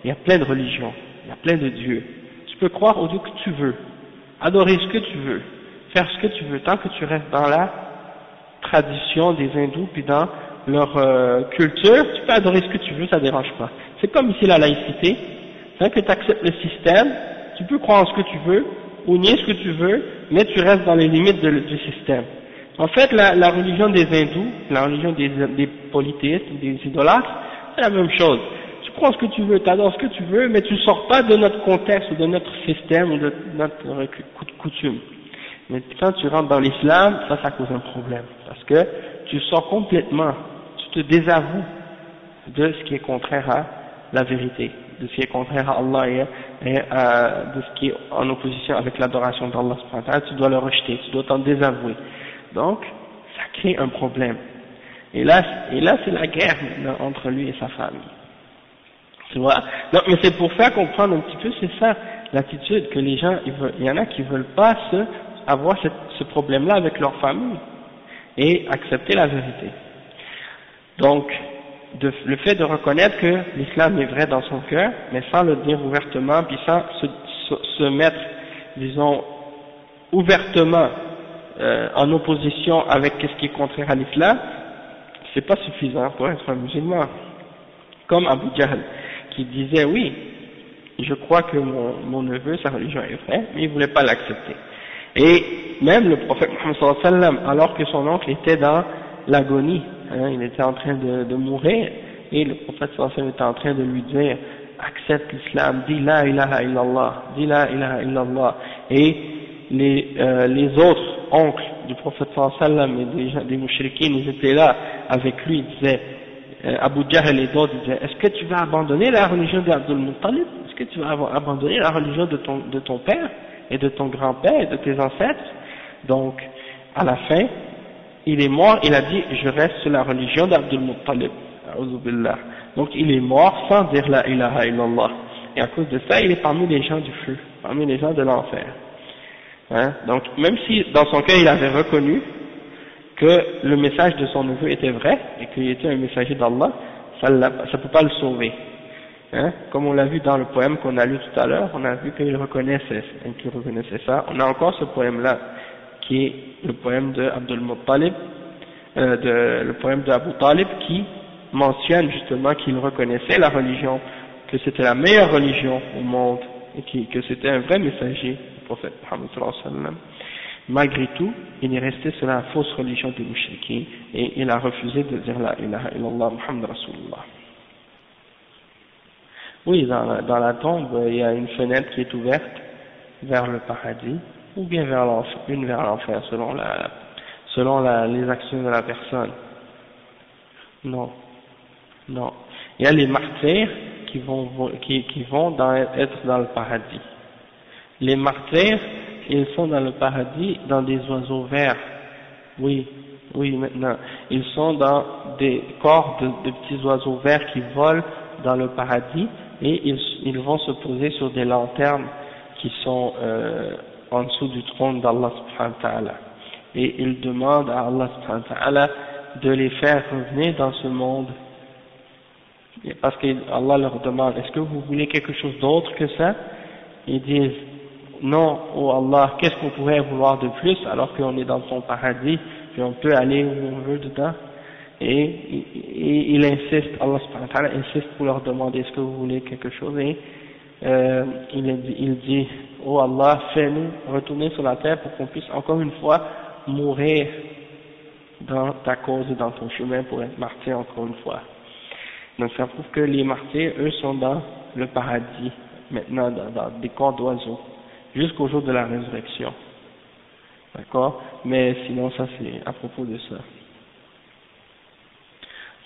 il y a plein de religions, il y a plein de dieux. Tu peux croire au Dieu que tu veux, adorer ce que tu veux, faire ce que tu veux, tant que tu restes dans la tradition des hindous, puis dans leur culture, tu peux adorer ce que tu veux, ça dérange pas. C'est comme ici la laïcité, tant que tu acceptes le système, tu peux croire en ce que tu veux, ou nier ce que tu veux, mais tu restes dans les limites du système. En fait, la religion des hindous, la religion des polythéistes, des idolâtres, c'est la même chose. Tu crois ce que tu veux, tu adores ce que tu veux, mais tu ne sors pas de notre contexte ou de notre système ou de notre coutume. Mais quand tu rentres dans l'islam, ça cause un problème. Parce que tu sors complètement, tu te désavoues de ce qui est contraire à la vérité, de ce qui est contraire à Allah et de ce qui est en opposition avec l'adoration d'Allah subhanahu wa ta'ala, tu dois le rejeter, tu dois t'en désavouer. Donc, ça crée un problème. Et là c'est la guerre maintenant entre lui et sa famille. Tu vois? Non, mais c'est pour faire comprendre un petit peu, c'est ça, l'attitude que les gens, il y en a qui veulent pas avoir ce problème-là avec leur famille et accepter la vérité. Donc, le fait de reconnaître que l'islam est vrai dans son cœur, mais sans le dire ouvertement, puis sans se mettre, disons, ouvertement en opposition avec ce qui est contraire à l'islam, c'est pas suffisant pour être un musulman. Comme Abu Jahl, qui disait oui, je crois que mon neveu, sa religion est vraie, mais il voulait pas l'accepter. Et même le prophète Muhammad sallallahu alayhi wa sallam, alors que son oncle était dans l'agonie, il était en train de mourir, et le prophète sallallahu alayhi wa sallam était en train de lui dire, accepte l'islam, dis la ilaha illallah, dis la ilaha illallah. Et les autres oncles du prophète sallallahu alayhi wa sallam et des mouchriquines, ils étaient là avec lui, ils disaient, Abu Jahl et d'autres disaient, est-ce que tu vas abandonner la religion d'Abdul Muttalib? Est-ce que tu vas abandonner la religion de ton père et de ton grand-père et de tes ancêtres? Donc, à la fin, il est mort, il a dit, je reste sur la religion d'Abdul Muttalib. Donc, il est mort sans dire la ilaha illallah. Et à cause de ça, il est parmi les gens du feu, parmi les gens de l'enfer. Donc, même si dans son cœur, il avait reconnu que le message de son neveu était vrai et qu'il était un messager d'Allah, ça ne peut pas le sauver. Comme on l'a vu dans le poème qu'on a lu tout à l'heure, on a vu qu'il reconnaissait ça. On a encore ce poème-là, qui est le poème de Abdul Muttalib, le poème de Abu Talib, qui mentionne justement qu'il reconnaissait la religion, que c'était la meilleure religion au monde, et que c'était un vrai messager du prophète Muhammad sallallahu alayhi wa sallam. Malgré tout, il est resté sur la fausse religion des mouchriquins et il a refusé de dire la ilaha illallah Muhammad Rasulullah. Oui, dans la tombe, il y a une fenêtre qui est ouverte vers le paradis ou bien vers l'enfer, selon les actions de la personne. Non. Il y a les martyrs qui vont être dans le paradis. Les martyrs, ils sont dans le paradis dans des oiseaux verts. Oui, maintenant. Ils sont dans des corps de petits oiseaux verts qui volent dans le paradis et ils vont se poser sur des lanternes qui sont en dessous du trône d'Allah subhanahu wa ta'ala. Et ils demandent à Allah subhanahu wa ta'ala de les faire revenir dans ce monde. Parce qu'Allah leur demande, est-ce que vous voulez quelque chose d'autre que ça? Ils disent, non, oh Allah, qu'est-ce qu'on pourrait vouloir de plus alors qu'on est dans ton paradis, puis on peut aller où on veut dedans? Et il insiste, Allah subhanahu wa ta'ala insiste pour leur demander, est-ce que vous voulez quelque chose? Et il dit, oh Allah, fais-nous retourner sur la terre pour qu'on puisse encore une fois mourir dans ta cause et dans ton chemin pour être martyr encore une fois. Donc ça prouve que les martyrs, eux, sont dans le paradis, maintenant dans des corps d'oiseaux, jusqu'au jour de la résurrection. D'accord? Mais sinon ça c'est à propos de ça.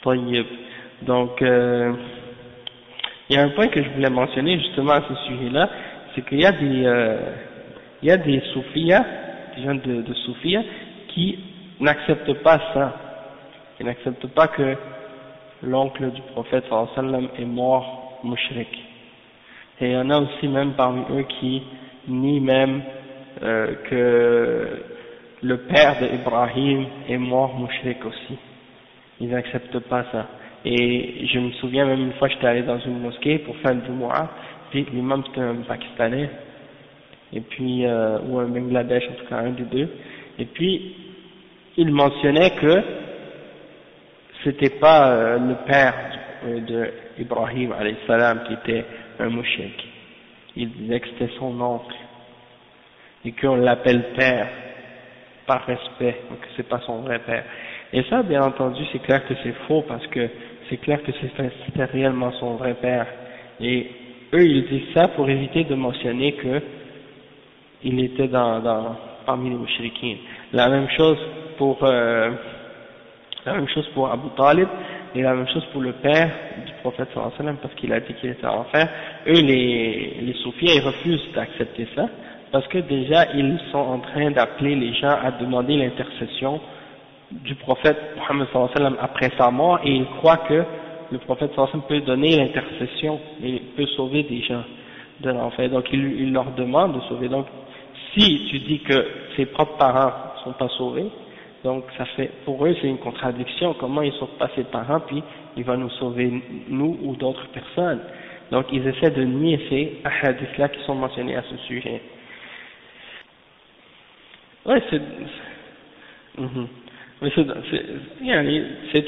طيب. Donc, il y a un point que je voulais mentionner justement à ce sujet-là, c'est qu'il y a des soufiyas, des gens de soufiyas, qui n'acceptent pas ça, qui n'acceptent pas que l'oncle du prophète sallallahu alayhi wa sallam est mort mushrik. Et il y en a aussi même parmi eux qui nient même que le père d'Ibrahim est mort mushrik aussi. Ils n'acceptent pas ça. Et je me souviens même une fois j'étais allé dans une mosquée pour faire le Jumu'ah, puis l'imam c'était un Pakistanais, et puis ou un Bangladesh, en tout cas un des deux, et puis il mentionnait que c'était pas le père de Ibrahim alayhi salam qui était un mushrik. Il disait que c'était son oncle et qu'on l'appelle père par respect, donc c'est pas son vrai père. Et ça, bien entendu, c'est clair que c'est faux parce que c'est clair que c'était réellement son vrai père. Et eux, ils disent ça pour éviter de mentionner que il était parmi les mushrikines. La même chose pour Abu Talib et la même chose pour le père du prophète sallallahu alayhi wa sallam, parce qu'il a dit qu'il était en enfer. Eux, les soufis, ils refusent d'accepter ça parce que déjà ils sont en train d'appeler les gens à demander l'intercession du prophète Muhammad sallallahu alayhi wa sallam après sa mort, et ils croient que le prophète sallallahu alayhi wa sallam peut donner l'intercession et peut sauver des gens de l'enfer. Donc ils leur demandent de sauver. Donc si tu dis que ses propres parents ne sont pas sauvés, donc ça fait, pour eux c'est une contradiction. Comment ils ne sont pas ses parents puis il va nous sauver nous ou d'autres personnes? Donc ils essaient de nier ces hadiths là qui sont mentionnés à ce sujet. Ouais, c'est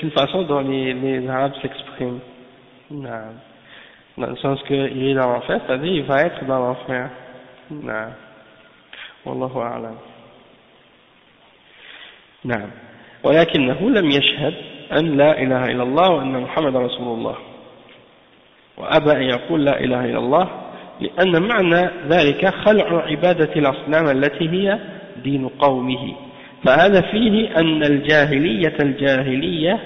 une façon dont les Arabes s'expriment, dans le sens qu'il est dans l'enfer, c'est-à-dire il va être dans l'enfer. Wallahu a'lam. نعم ولكنه لم يشهد أن لا إله إلا الله وأن محمد رسول الله وأبى أن يقول لا إله إلا الله لأن معنى ذلك خلع عبادة الأصنام التي هي دين قومه فهذا فيه أن الجاهلية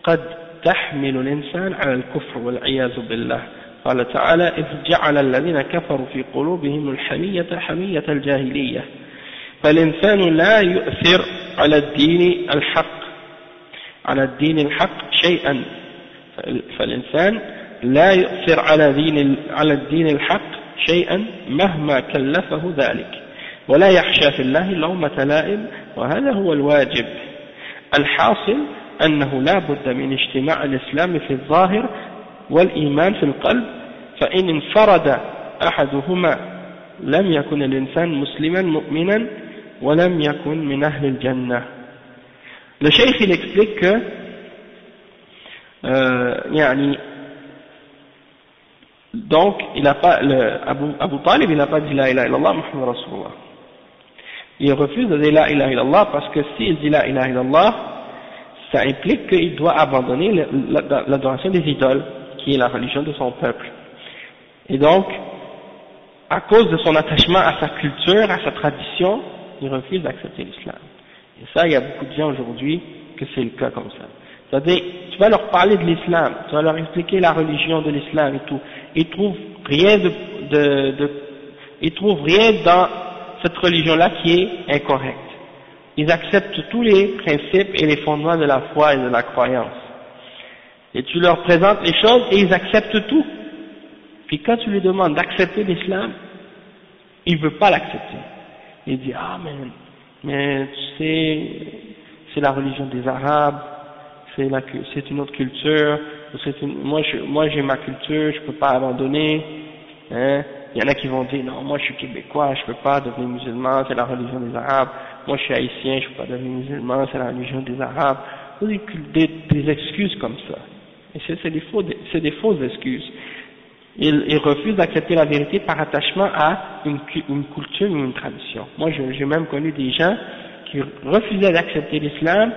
قد تحمل الإنسان على الكفر والعياذ بالله قال تعالى إذ جعل الذين كفروا في قلوبهم حمية الجاهلية فالإنسان لا يؤثر على الدين الحق شيئا فالإنسان لا يؤثر على الدين الحق شيئا مهما كلفه ذلك ولا يخشى في الله لومة لائم وهذا هو الواجب الحاصل أنه لا بد من اجتماع الإسلام في الظاهر والإيمان في القلب فإن انفرد أحدهما لم يكن الإنسان مسلما مؤمنا ولم يكن من أهل الجنة. Le cheikh il explique que donc il n'a pas Abu Talib il n'a pas dit la ilaha illallah Muhammad Rasulullah. Il refuse de dire la ilaha illallah parce que s'il dit la ilaha illallah, ça implique qu'il doit abandonner l'adoration des idoles, qui est la religion de son peuple. Et donc, à cause de son attachement à sa culture, à sa tradition, il refuse d'accepter l'islam. Et ça, il y a beaucoup de gens aujourd'hui que c'est le cas comme ça. C'est-à-dire, tu vas leur parler de l'islam, tu vas leur expliquer la religion de l'islam et tout. Ils trouvent rien ils trouvent rien dans cette religion-là qui est incorrecte. Ils acceptent tous les principes et les fondements de la foi et de la croyance. Et tu leur présentes les choses et ils acceptent tout. Puis quand tu lui demandes d'accepter l'islam, il ne veut pas l'accepter. Il dit, ah mais tu sais, c'est la religion des Arabes, c'est une autre culture, moi j'ai ma culture, je ne peux pas abandonner. Hein. Il y en a qui vont dire, non, moi je suis québécois, je ne peux pas devenir musulman, c'est la religion des Arabes. Moi je suis haïtien, je ne peux pas devenir musulman, c'est la religion des Arabes. Des excuses comme ça. Et c'est des fausses excuses. Ils refusent d'accepter la vérité par attachement à une culture ou une tradition. Moi j'ai même connu des gens qui refusaient d'accepter l'islam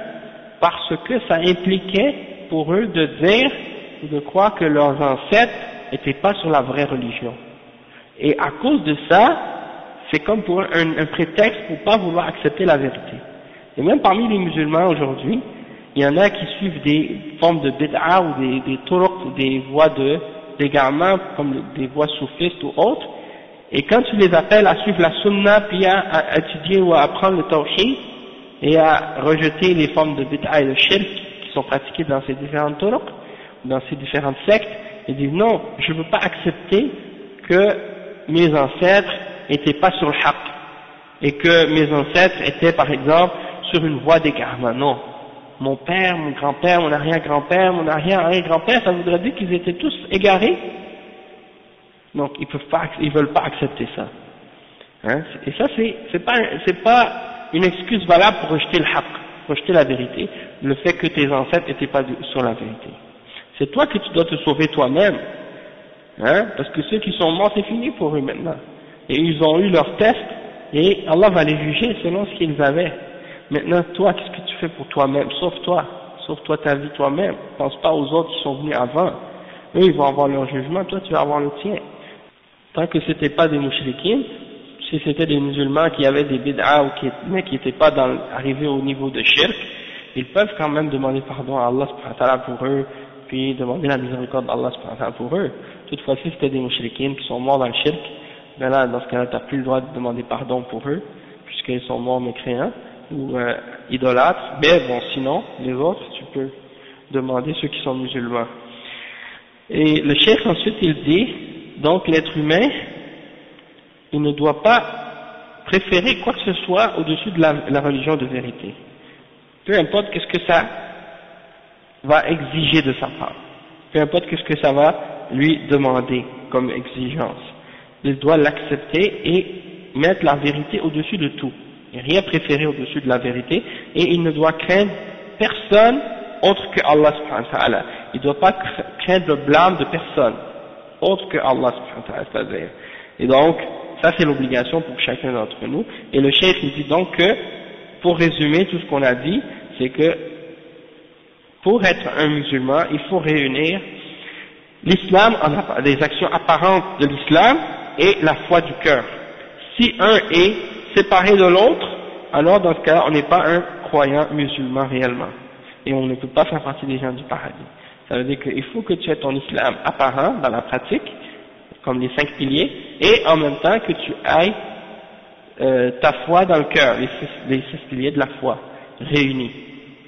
parce que ça impliquait pour eux de dire ou de croire que leurs ancêtres n'étaient pas sur la vraie religion. Et à cause de ça, c'est comme pour un prétexte pour pas vouloir accepter la vérité. Et même parmi les musulmans aujourd'hui, il y en a qui suivent des formes de bid'a ou des turuq, ou des voies d'égarement, comme des voies soufistes ou autres, et quand tu les appelles à suivre la sunna, puis à étudier ou à apprendre le tawhid, et à rejeter les formes de bid'a et de shirk qui sont pratiquées dans ces différentes turuq, dans ces différentes sectes, ils disent non, je ne veux pas accepter que mes ancêtres n'étaient pas sur le haqq, et que mes ancêtres étaient par exemple sur une voie d'égarement. Non. Mon père, mon grand-père, mon arrière-grand-père, mon arrière-arrière-grand-père, ça voudrait dire qu'ils étaient tous égarés. Donc ils veulent pas accepter ça. Hein? Et ça c'est pas une excuse valable pour rejeter le haqq, rejeter la vérité, le fait que tes ancêtres n'étaient pas sur la vérité. C'est toi que tu dois te sauver toi-même. Hein? Parce que ceux qui sont morts, c'est fini pour eux maintenant. Et ils ont eu leur test, et Allah va les juger selon ce qu'ils avaient. Maintenant, toi, qu'est-ce que tu fais pour toi-même? Sauve-toi ta vie toi-même. Pense pas aux autres qui sont venus avant. Eux, ils vont avoir leur jugement, toi, tu vas avoir le tien. Tant que c'était pas des mouchriquins, si c'était des musulmans qui avaient des bid'a ou mais qui n'étaient pas arrivés au niveau de shirk, ils peuvent quand même demander pardon à Allah subhanahu wa ta'ala pour eux, puis demander la miséricorde d'Allah subhanahu wa ta'ala pour eux. Toutefois, si c'était des mouchriquins qui sont morts dans le shirk, ben là, dans ce cas-là, tu n'as plus le droit de demander pardon pour eux, puisqu'ils sont morts mécréants ou idolâtres. Mais bon, sinon, les autres, tu peux demander ceux qui sont musulmans. Et le cheikh ensuite, il dit, donc l'être humain, il ne doit pas préférer quoi que ce soit au-dessus de la religion de vérité. Peu importe qu'est-ce que ça va exiger de sa part. Peu importe qu'est-ce que ça va lui demander comme exigence. Il doit l'accepter et mettre la vérité au-dessus de tout. Et rien préférer au-dessus de la vérité. Et il ne doit craindre personne autre que Allah subhanahu wa ta'ala. Il ne doit pas craindre le blâme de personne autre que Allah subhanahu wa ta'ala. Et donc, ça c'est l'obligation pour chacun d'entre nous. Et le cheikh il dit donc que, pour résumer tout ce qu'on a dit, c'est que pour être un musulman, il faut réunir l'islam, des actions apparentes de l'islam et la foi du cœur. Si un est séparé de l'autre, alors dans ce cas-là, on n'est pas un croyant musulman réellement. Et on ne peut pas faire partie des gens du paradis. Ça veut dire qu'il faut que tu aies ton islam apparent dans la pratique, comme les 5 piliers, et en même temps que tu ailles ta foi dans le cœur, les 6 piliers de la foi, réunis,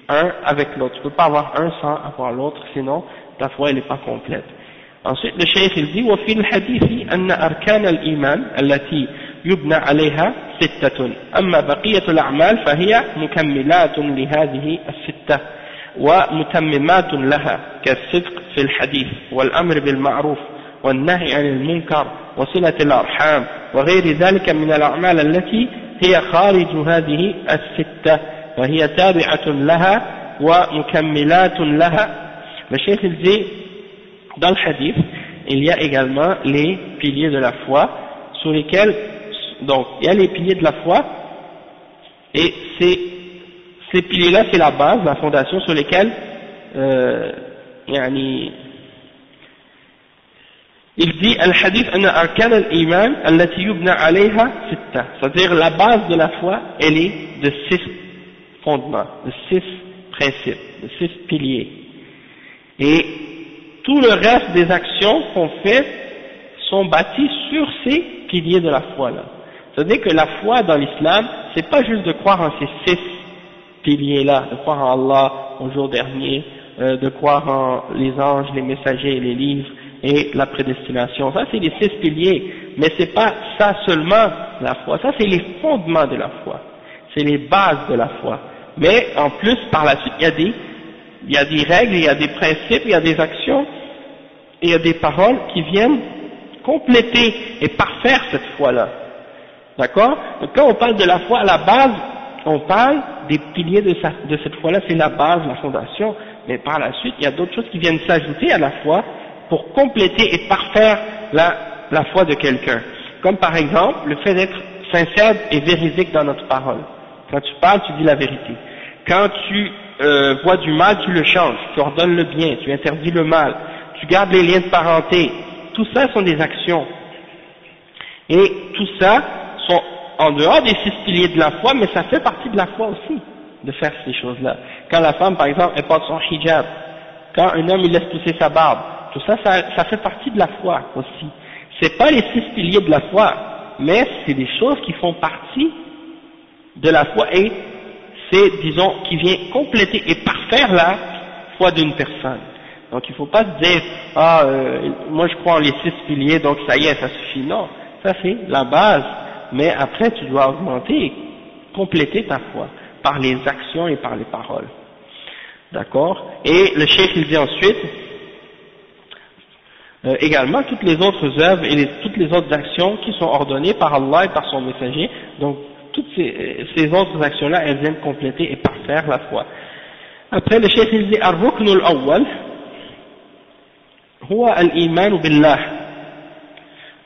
un avec l'autre. Tu ne peux pas avoir un sans avoir l'autre, sinon ta foi elle n'est pas complète. Ensuite le cheikh il dit وفي الحديث أن أركان الإيمان التي يبنى عليها 6 أما بقية الأعمال فهي مكملات لهذه 6 ومتممات لها كالصدق في الحديث والأمر بالمعروف والنهي عن المنكر وصلة الأرحام وغير ذلك من الأعمال التي هي خارج هذه 6 فهي تابعة لها ومكملات لها. Le cheikh il dit dans le hadith, il y a également les piliers de la foi sur lesquels, donc il y a les piliers de la foi et ces piliers-là c'est la base, la fondation sur lesquels il dit al-hadith anna arkan al-iman allati yubna alayha 6, c'est-à-dire la base de la foi elle est de 6 fondements, de 6 principes, de 6 piliers. Et tout le reste des actions qu'on fait sont bâties sur ces piliers de la foi là. C'est-à-dire que la foi dans l'islam, c'est pas juste de croire en ces 6 piliers là, de croire en Allah au jour dernier, de croire en les anges, les messagers, les livres et la prédestination. Ça c'est les 6 piliers, mais c'est pas ça seulement la foi, ça c'est les fondements de la foi, c'est les bases de la foi. Mais en plus par la suite il y a des règles, il y a des principes, il y a des actions, et il y a des paroles qui viennent compléter et parfaire cette foi-là. D'accord? Donc quand on parle de la foi à la base, on parle des piliers de cette foi-là, c'est la base, la fondation, mais par la suite, il y a d'autres choses qui viennent s'ajouter à la foi pour compléter et parfaire la foi de quelqu'un. Comme par exemple, le fait d'être sincère et véridique dans notre parole. Quand tu parles, tu dis la vérité. Quand tu vois du mal, tu le changes, tu ordonnes le bien, tu interdis le mal, tu gardes les liens de parenté. Tout ça sont des actions. Et tout ça sont en dehors des 6 piliers de la foi, mais ça fait partie de la foi aussi, de faire ces choses-là. quand la femme, par exemple, elle porte son hijab, quand un homme il laisse pousser sa barbe, tout ça, ça fait partie de la foi aussi. C'est pas les 6 piliers de la foi, mais c'est des choses qui font partie de la foi et c'est, disons, qui vient compléter et parfaire la foi d'une personne. Donc il ne faut pas se dire, moi je crois en les 6 piliers, donc ça y est, ça suffit. Non, ça c'est la base, mais après tu dois augmenter, compléter ta foi par les actions et par les paroles. D'accord? Et le cheikh il dit ensuite, également toutes les autres œuvres et toutes les autres actions qui sont ordonnées par Allah et par son messager, donc toutes ces autres actions-là, elles viennent compléter et parfaire la foi. Après le cheikh il dit, الركن الأول هو الإيمان بالله.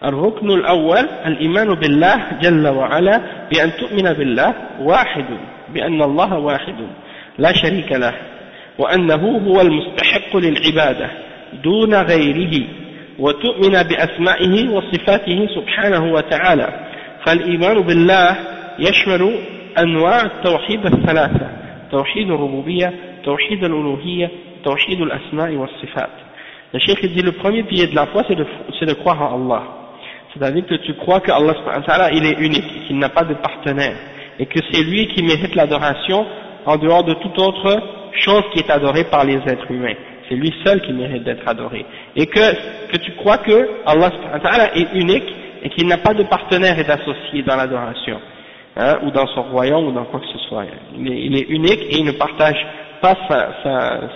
الركن الأول الإيمان بالله جل وعلا بأن تؤمن بالله واحد، بأن الله واحد لا شريك له، وأنه هو المستحق للعبادة دون غيره، وتؤمن بأسمائه وصفاته سبحانه وتعالى. فالإيمان بالله يشمل أنواع التوحيد الثلاثة: توحيد الربوبية، توحيد الألوهية، توحيد الأسماء والصفات. Le cheikh dit le premier pilier de la foi c'est de croire en Allah. C'est-à-dire que tu crois que Allah subhanahu wa ta'ala il est unique, qu'il n'a pas de partenaire, et que c'est lui qui mérite l'adoration en dehors de toute autre chose qui est adorée par les êtres humains. C'est lui seul qui mérite d'être adoré. Et que tu crois que Allah subhanahu wa ta'ala est unique et qu'il n'a pas de partenaire et d'associé dans l'adoration, hein, ou dans son royaume ou dans quoi que ce soit. Il est unique et il ne partage pas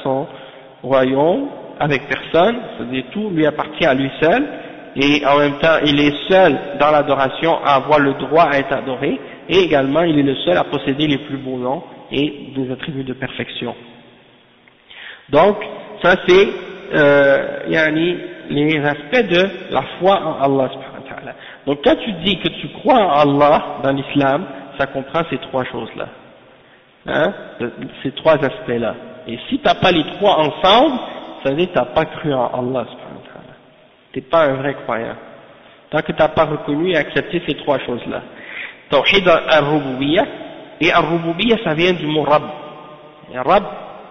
son royaume avec personne, c'est-à-dire tout lui appartient à lui seul, et en même temps il est seul dans l'adoration à avoir le droit à être adoré, et également il est le seul à posséder les plus beaux noms et des attributs de perfection. Donc ça c'est les aspects de la foi en Allah subhanahu wa ta'ala. Donc quand tu dis que tu crois en Allah dans l'islam, ça comprend ces 3 choses-là, hein, ces 3 aspects-là. Et si tu n'as pas les 3 ensemble, ça veut dire que tu n'as pas cru en Allah subhanahu wa ta'ala. Tu n'es pas un vrai croyant. Tant que tu n'as pas reconnu et accepté ces 3 choses-là. Tawhid al-Rububiyyah, et al-Rububiyyah ça vient du mot Rabb. Et Rabb,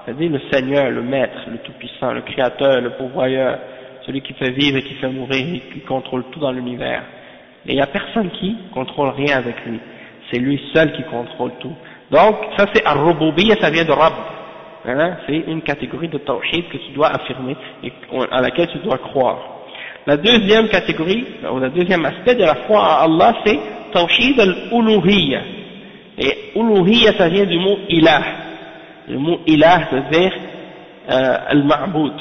c'est-à-dire le Seigneur, le Maître, le Tout-Puissant, le Créateur, le Pourvoyeur, celui qui fait vivre et qui fait mourir et qui contrôle tout dans l'univers. Et il n'y a personne qui contrôle rien avec lui. C'est lui seul qui contrôle tout. Donc ça c'est al-Rububiyyah, ça vient de Rabb. Hein, c'est une catégorie de tawhid que tu dois affirmer et à laquelle tu dois croire. La deuxième catégorie, ou le deuxième aspect de la foi en Allah, c'est tawhid al-uluhiyya. Et uluhiyya, ça vient du mot ilah. Le mot ilah, c'est-à-dire al-ma'boud.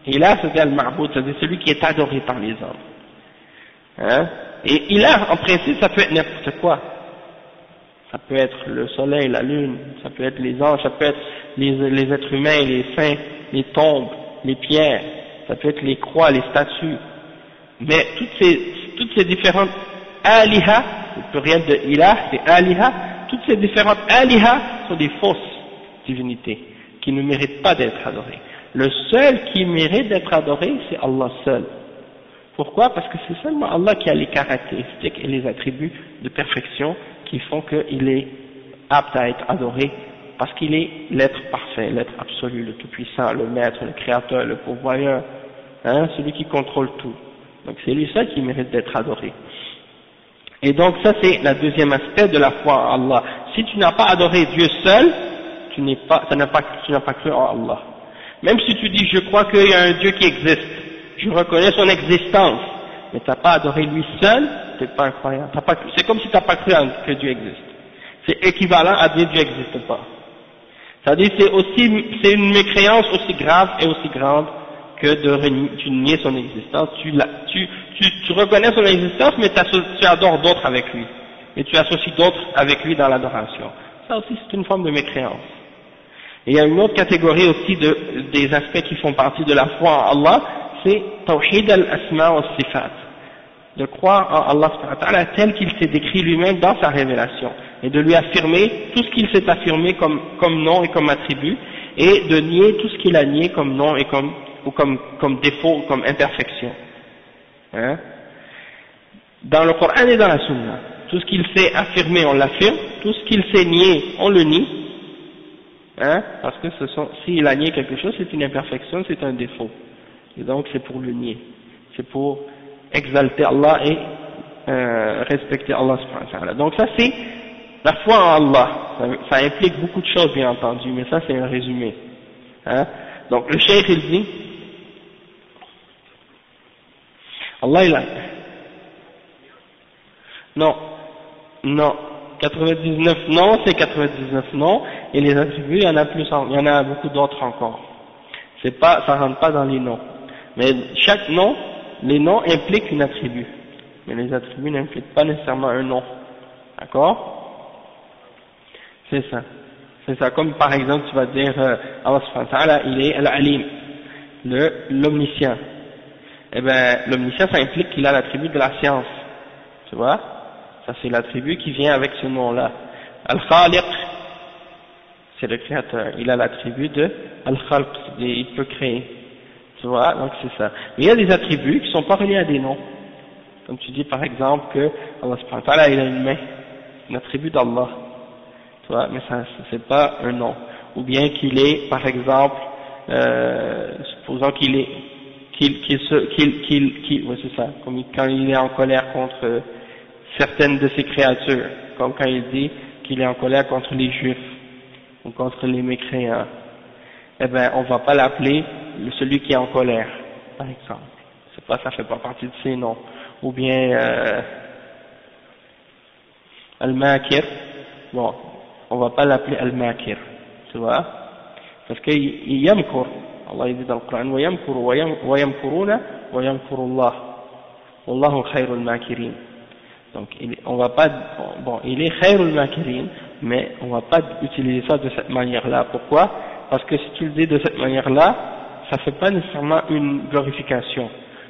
Ilah, c'est-à-dire al-ma'boud, c'est-à-dire celui qui est adoré par les hommes. Hein? Et ilah, en principe, ça peut être n'importe quoi. Ça peut être le soleil, la lune, ça peut être les anges, ça peut être les êtres humains, les saints, les tombes, les pierres, ça peut être les croix, les statues. Mais toutes ces différentes aliha, le pluriel de ilah, c'est aliha, toutes ces différentes aliha sont des fausses divinités qui ne méritent pas d'être adorées. Le seul qui mérite d'être adoré, c'est Allah seul. Pourquoi? Parce que c'est seulement Allah qui a les caractéristiques et les attributs de perfection qui font qu'il est apte à être adoré, parce qu'il est l'être parfait, l'être absolu, le tout-puissant, le maître, le créateur, le pourvoyeur, hein, celui qui contrôle tout. Donc c'est lui seul qui mérite d'être adoré. Et donc ça c'est le deuxième aspect de la foi en Allah. Si tu n'as pas adoré Dieu seul, tu n'as pas cru en Allah. Même si tu dis je crois qu'il y a un Dieu qui existe, je reconnais son existence, mais tu n'as pas adoré lui seul, tu n'es pas un croyant. C'est comme si tu n'as pas cru que Dieu existe. C'est équivalent à dire Dieu n'existe pas. C'est-à-dire c'est une mécréance aussi grave et aussi grande que de nier son existence. Tu reconnais son existence, mais tu adores d'autres avec lui. Et tu associes d'autres avec lui dans l'adoration. Ça aussi c'est une forme de mécréance. Et il y a une autre catégorie aussi des aspects qui font partie de la foi en Allah, c'est Tawhid al-Asma wa Sifat. De croire en Allah subhanahu wa ta'ala tel qu'il s'est décrit lui-même dans sa révélation. Et de lui affirmer tout ce qu'il s'est affirmé comme nom et comme attribut, et de nier tout ce qu'il a nié comme nom et comme défaut, comme imperfection. Hein? Dans le Coran et dans la Sunna, tout ce qu'il s'est affirmé, on l'affirme, tout ce qu'il s'est nié, on le nie, hein, parce que s'il a nié quelque chose, c'est une imperfection, c'est un défaut. Et donc c'est pour le nier. C'est pour exalter Allah et respecter Allah subhanahu wa ta'ala. Donc ça c'est la foi en Allah. Ça implique beaucoup de choses bien entendu, mais ça c'est un résumé. Hein? Donc le cheikh il dit, Allah il a... Non, 99 non, c'est 99 non, et les attributs, il y en a plus, il y en a beaucoup d'autres encore. Ça rentre pas dans les noms. Mais chaque nom, les noms impliquent un attribut. Mais les attributs n'impliquent pas nécessairement un nom. D'accord? C'est ça. C'est ça. Comme par exemple, tu vas dire, Allah subhanahu wa ta'ala, il est al-alim, l'omniscient. Eh ben, l'omniscient, ça implique qu'il a l'attribut de la science. Tu vois? Ça c'est l'attribut qui vient avec ce nom-là. Al-Khaliq, c'est le créateur. Il a l'attribut de Al-Khalq, il peut créer. Tu vois, donc c'est ça. Mais il y a des attributs qui ne sont pas reliés à des noms. Comme tu dis par exemple que Allah subhanahu wa ta'ala, il a une main. Un attribut d'Allah. Tu vois, mais ça, c'est pas un nom. Ou bien qu'il est, par exemple, supposons qu'il est, ouais, c'est ça. Comme quand il est en colère contre certaines de ses créatures, comme quand il dit qu'il est en colère contre les juifs ou contre les mécréants, eh ben on va pas l'appeler celui qui est en colère, par exemple. C'est pas, ça fait pas partie de ses noms. Ou bien Al-Makir, bon, on va pas l'appeler Al-Makir, tu vois, parce qu'il yamkur, Allah dit dans le Coran, wa yamkuruna wa yamkurullah, wallahu khayrul makirin. Donc, on va pas, bon, il est khayrul makirin, mais on va pas utiliser ça de cette manière-là. Pourquoi? Parce que si tu le dis de cette manière-là, ça fait pas nécessairement une glorification.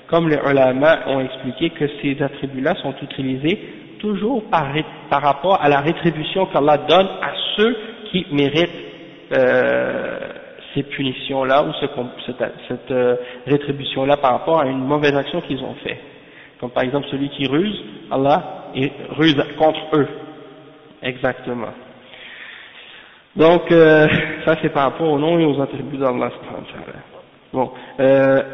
Comme les ulama ont expliqué que ces attributs-là sont utilisés toujours par rapport à la rétribution qu'Allah donne à ceux qui méritent ces punitions-là ou cette rétribution-là par rapport à une mauvaise action qu'ils ont fait. Comme par exemple celui qui ruse, Allah ruse contre eux. Exactement. Donc, ça c'est par rapport aux noms et aux attributs d'Allah. Bon,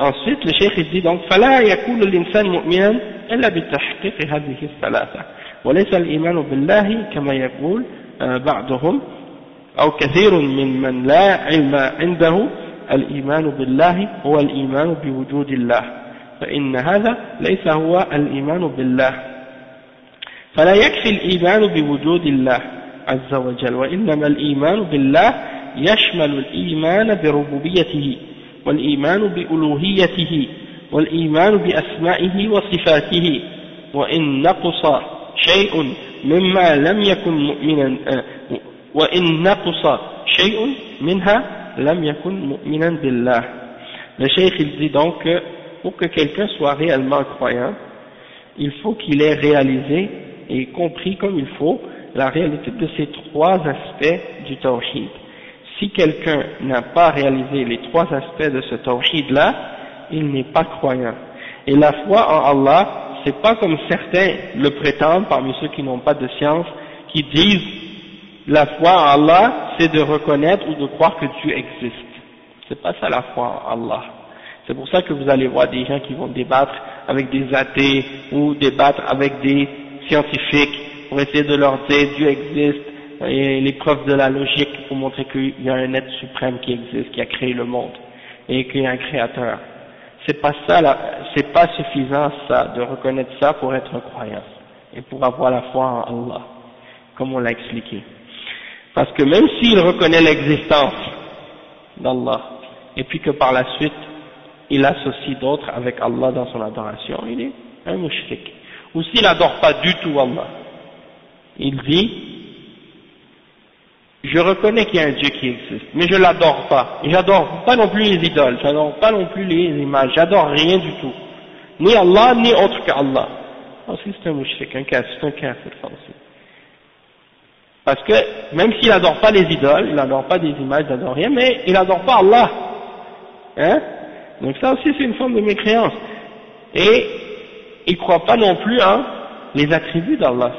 ensuite le cheikh il dit donc فلا يكون الإنسان مؤمنا إلا بتحقيق هذه الثلاثة وليس الإيمان بالله كما يقول بعضهم أو كثير من لا علم عنده الإيمان بالله هو الإيمان بوجود الله فإن هذا ليس هو الإيمان بالله فلا يكفي الإيمان بوجود الله عز وجل وإنما الإيمان بالله يشمل الإيمان بربوبيته والإيمان بألوهيته والإيمان بأسمائه وصفاته وإن نقص شيء مما لم يكن مؤمنا وإن نقص شيء منها لم يكن مؤمنا بالله. Le cheikh il dit donc que pour que quelqu'un soit réellement croyant, il faut qu'il ait réalisé et compris comme il faut la réalité de ces trois aspects du tawhid. Si quelqu'un n'a pas réalisé les trois aspects de ce tawhid-là, il n'est pas croyant. Et la foi en Allah, c'est pas comme certains le prétendent parmi ceux qui n'ont pas de science, qui disent la foi en Allah, c'est de reconnaître ou de croire que Dieu existe. C'est pas ça la foi en Allah. C'est pour ça que vous allez voir des gens qui vont débattre avec des athées ou débattre avec des scientifiques pour essayer de leur dire Dieu existe, et les preuves de la logique pour montrer qu'il y a un être suprême qui existe, qui a créé le monde et qu'il y a un créateur. C'est pas ça, c'est pas suffisant ça, de reconnaître ça pour être un croyant et pour avoir la foi en Allah, comme on l'a expliqué. Parce que même s'il reconnaît l'existence d'Allah et puis que par la suite il associe d'autres avec Allah dans son adoration, il est un mushrik. Ou s'il n'adore pas du tout Allah, il dit je reconnais qu'il y a un Dieu qui existe, mais je l'adore pas. Et j'adore pas non plus les idoles, j'adore pas non plus les images, j'adore rien du tout. Ni Allah, ni autre qu'Allah. Aussi c'est un mushrik, c'est un kafir aussi. Parce que même s'il n'adore pas les idoles, il n'adore pas des images, il n'adore rien, mais il n'adore pas Allah. Hein? Donc ça aussi c'est une forme de mécréance. Et il ne croit pas non plus en les attributs d'Allah.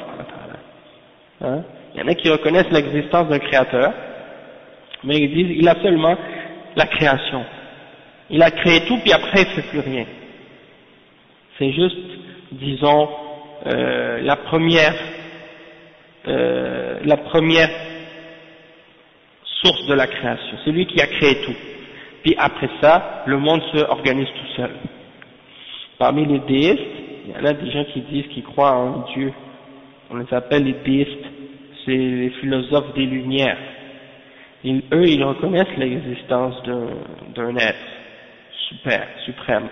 Hein? Il y en a qui reconnaissent l'existence d'un créateur, Mais ils disent, il a seulement la création. Il a créé tout, puis après il ne fait plus rien. C'est juste, disons, la première source de la création. C'est lui qui a créé tout. Puis après ça, le monde se organise tout seul. Parmi les déistes, il y en a des gens qui disent qu'ils croient en Dieu. On les appelle les déistes. C'est les philosophes des Lumières. Eux, ils reconnaissent l'existence d'un être suprême.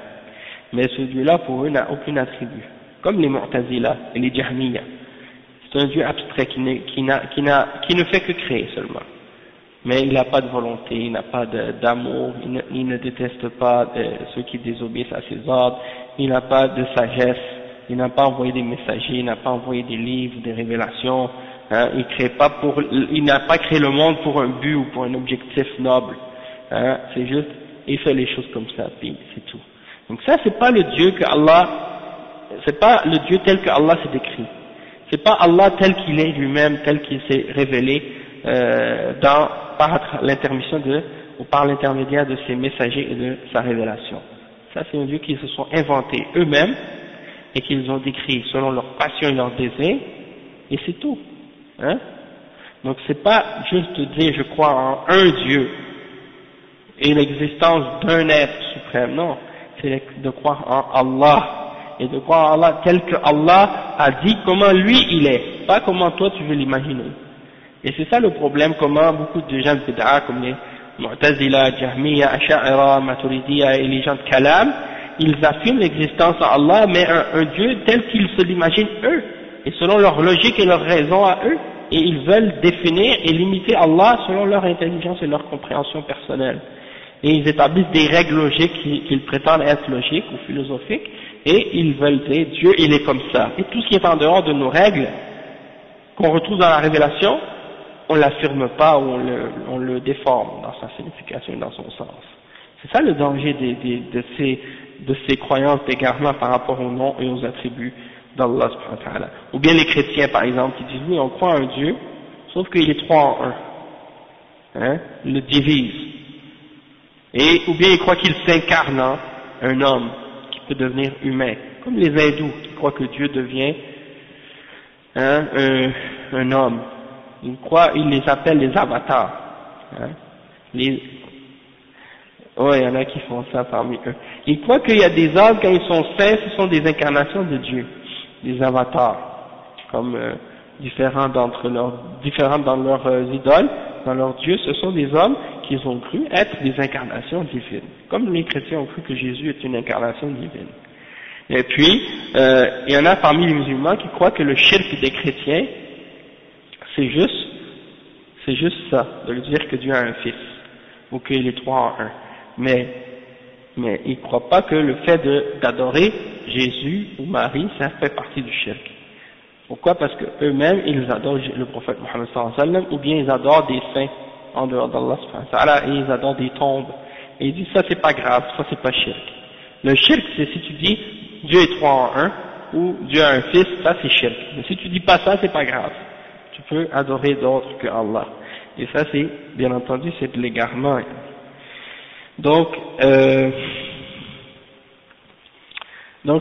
Mais ce Dieu-là, pour eux, n'a aucun attribut. Comme les Mu'tazila et les Jahmiya. C'est un Dieu abstrait qui ne fait que créer seulement. Mais il n'a pas de volonté, il n'a pas d'amour, il ne déteste pas ceux qui désobéissent à ses ordres, il n'a pas de sagesse, il n'a pas envoyé des messagers, il n'a pas envoyé des livres, des révélations, hein, il n'a pas créé le monde pour un but ou pour un objectif noble, hein, c'est juste, il fait les choses comme ça, puis c'est tout. Donc ça, c'est pas le Dieu c'est pas le Dieu tel que Allah s'est décrit. C'est pas Allah tel qu'il est lui-même, tel qu'il s'est révélé, par l'intermédiaire de ses messagers et de sa révélation. Ça, c'est un Dieu qu'ils se sont inventés eux-mêmes et qu'ils ont décrit selon leur passion et leur désir, et c'est tout. Hein? Donc c'est pas juste de dire je crois en un Dieu et l'existence d'un être suprême, non, c'est de croire en Allah et de croire en Allah tel que Allah a dit comment lui il est, pas comment toi tu veux l'imaginer. Et c'est ça le problème, comment beaucoup de gens de bid'a comme les Mu'tazila, Jahmiya, Asha'ira, Maturidiyya et les gens de Kalam, ils affirment l'existence en Allah, mais un Dieu tel qu'ils se l'imaginent eux, et selon leur logique et leur raison à eux, et ils veulent définir et limiter Allah selon leur intelligence et leur compréhension personnelle. Et ils établissent des règles logiques qu'ils prétendent être logiques ou philosophiques, et ils veulent dire Dieu il est comme ça. Et tout ce qui est en dehors de nos règles, qu'on retrouve dans la révélation, on l'affirme pas ou on le déforme dans sa signification et dans son sens. C'est ça le danger de ces croyances d'égarement par rapport aux noms et aux attributs d'Allah subhanahu wa ta'ala. Ou bien les chrétiens par exemple qui disent oui on croit en un Dieu, sauf qu'il est trois en un. Hein, il le divise. Ou bien ils croient qu'il s'incarne en un homme qui peut devenir humain. Comme les hindous qui croient que Dieu devient un homme. Ils les appellent les avatars. Hein? Il y en a qui font ça parmi eux. Ils croient qu'il y a des âmes, quand ils sont saints, ce sont des incarnations de Dieu, des avatars, comme différents dans leurs idoles, dans leurs dieux, ce sont des hommes qui ont cru être des incarnations divines. Comme les chrétiens ont cru que Jésus est une incarnation divine. Et puis, il y en a parmi les musulmans qui croient que le shirk des chrétiens, c'est juste ça, de dire que Dieu a un fils, ou qu'il est trois en un. Mais ils ne croient pas que le fait d'adorer Jésus ou Marie, ça fait partie du shirk. Pourquoi? Parce que eux-mêmes, ils adorent le prophète Mohammed sallallahu alayhi wa sallam, ou bien ils adorent des saints en dehors d'Allah subhanahu wa ta'ala, et ils adorent des tombes. Et ils disent ça c'est pas grave, ça c'est pas shirk. Le shirk c'est si tu dis Dieu est trois en un, ou Dieu a un fils, ça c'est shirk. Mais si tu dis pas ça, c'est pas grave. Tu peux adorer d'autres que Allah. Et ça c'est, bien entendu, c'est de l'égarement. Donc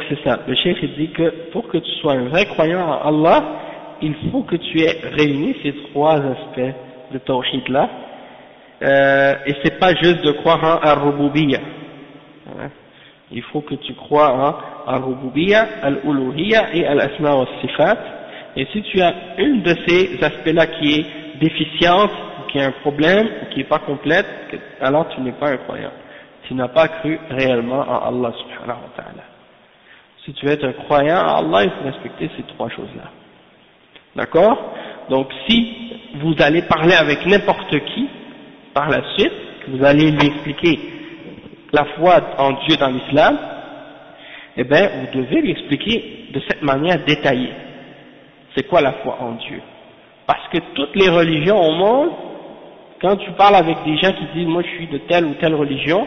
c'est ça. Le cheikh dit que pour que tu sois un vrai croyant en Allah, il faut que tu aies réuni ces trois aspects de tawhid là. Et c'est pas juste de croire en al-rububiyya. Il faut que tu crois en al-rububiyya, al-uluhiyya et al-asma wa sifat. Et si tu as une de ces aspects-là qui est déficiente, qui a un problème, ou qui n'est pas complète, alors tu n'es pas un croyant. Tu n'as pas cru réellement en Allah subhanahu wa ta'ala. Si tu veux être un croyant en Allah, il faut respecter ces trois choses-là. D'accord? Donc si vous allez parler avec n'importe qui, par la suite, que vous allez lui expliquer la foi en Dieu dans l'islam, eh bien, vous devez lui expliquer de cette manière détaillée. C'est quoi la foi en Dieu? Parce que toutes les religions au monde, quand tu parles avec des gens qui disent, moi je suis de telle ou telle religion,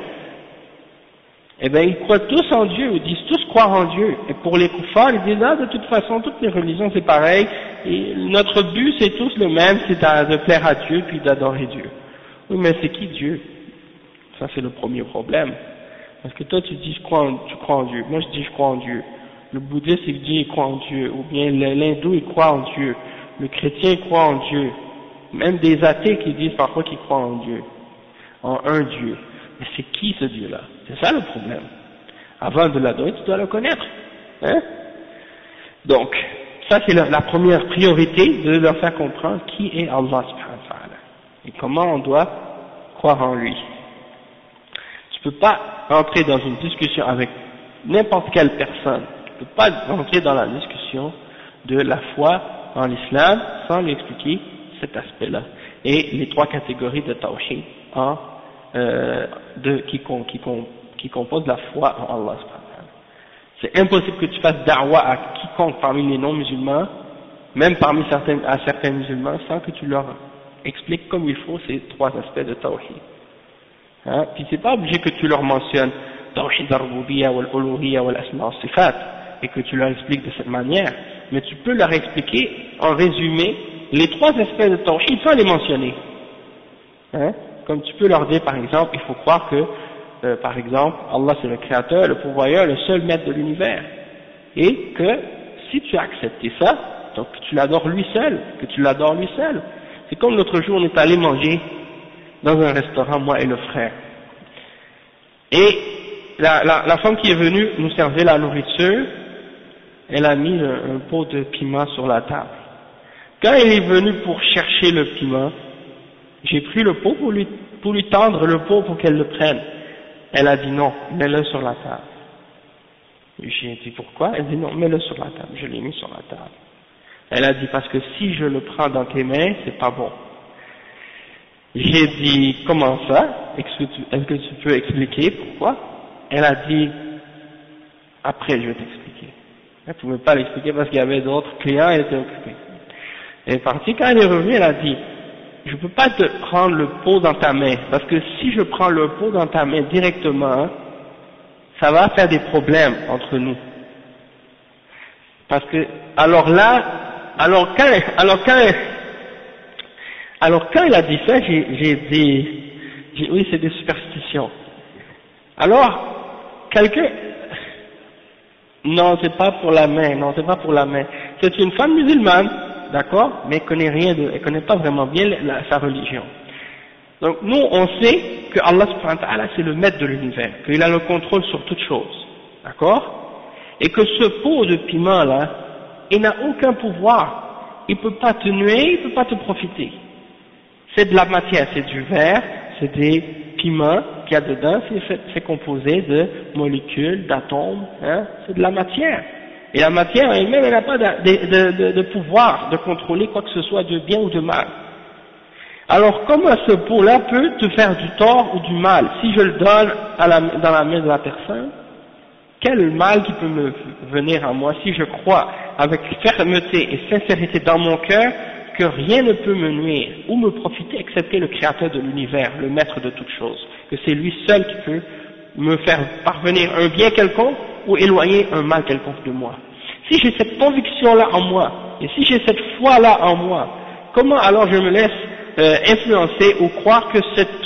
eh bien, ils croient tous en Dieu, ils disent tous croire en Dieu. Et pour les kuffars, ils disent, de toute façon, toutes les religions c'est pareil, et notre but c'est tous le même, c'est de plaire à Dieu puis d'adorer Dieu. Oui, mais c'est qui Dieu? Ça c'est le premier problème. Parce que toi tu dis tu crois en Dieu, moi je dis je crois en Dieu. Le bouddhiste il dit il croit en Dieu, ou bien l'hindou il croit en Dieu, le chrétien il croit en Dieu, même des athées qui disent parfois qu'ils croient en Dieu, en un Dieu. Mais c'est qui ce Dieu-là? C'est ça le problème. Avant de l'adorer, tu dois le connaître. Hein? Donc, ça c'est la première priorité, de leur faire comprendre qui est Allah subhanahu wa ta'ala et comment on doit croire en lui. Tu peux pas entrer dans une discussion avec n'importe quelle personne, tu peux pas entrer dans la discussion de la foi en l'islam sans lui expliquer cet aspect-là et les trois catégories de tawhid qui composent la foi en Allah subhanahu wa ta'ala. C'est impossible que tu fasses da'wa à quiconque parmi les non-musulmans, même à certains musulmans, sans que tu leur expliques comme il faut ces trois aspects de tawhid. Hein? Puis c'est pas obligé que tu leur mentionnes tawhid al-rububiyya wal-uluhiyya wal-asma wal-sifat et que tu leur expliques de cette manière, mais tu peux leur expliquer en résumé les trois aspects de tawhid sans les mentionner. Hein? Comme tu peux leur dire par exemple, il faut croire que par exemple, Allah c'est le créateur, le pourvoyeur, le seul maître de l'univers. Et que si tu as accepté ça, donc que tu l'adores lui seul, C'est comme l'autre jour, on est allé manger dans un restaurant, moi et le frère. Et la femme qui est venue nous servir la nourriture, elle a mis un pot de piment sur la table. Quand elle est venue pour chercher le piment, j'ai pris le pot pour lui tendre le pot pour qu'elle le prenne. Elle a dit non, mets-le sur la table. J'ai dit pourquoi? Elle dit non, mets-le sur la table. Je l'ai mis sur la table. Elle a dit parce que si je le prends dans tes mains, c'est pas bon. J'ai dit comment ça? Est-ce que tu peux expliquer pourquoi? Elle a dit après je vais t'expliquer. Elle ne pouvait pas l'expliquer parce qu'il y avait d'autres clients, elle était occupée. Elle est partie, quand elle est revenue, elle a dit je ne peux pas te prendre le pot dans ta main, parce que si je prends le pot dans ta main directement, ça va faire des problèmes entre nous. Parce que, alors quand elle a dit ça, j'ai dit, oui c'est des superstitions. Alors, non c'est pas pour la main, c'est une femme musulmane, d'accord, mais elle connaît pas vraiment bien sa religion. Donc nous on sait que Allah subhanahu wa ta'ala c'est le maître de l'univers, qu'il a le contrôle sur toute chose, d'accord, et que ce pot de piment là, il n'a aucun pouvoir, il peut pas te nuire, il peut pas te profiter. C'est de la matière, c'est du verre, c'est des piments qu'il y a dedans, c'est composé de molécules, d'atomes, hein, c'est de la matière. Et la matière elle-même, elle n'a pas de pouvoir de contrôler quoi que ce soit de bien ou de mal. Alors comment ce pot-là peut te faire du tort ou du mal? Si je le donne dans la main de la personne, quel mal qui peut me venir à moi si je crois avec fermeté et sincérité dans mon cœur que rien ne peut me nuire ou me profiter excepté le créateur de l'univers, le maître de toutes choses, que c'est lui seul qui peut me faire parvenir un bien quelconque ou éloigner un mal quelconque de moi. Si j'ai cette conviction-là en moi, et si j'ai cette foi-là en moi, comment alors je me laisse influencer ou croire que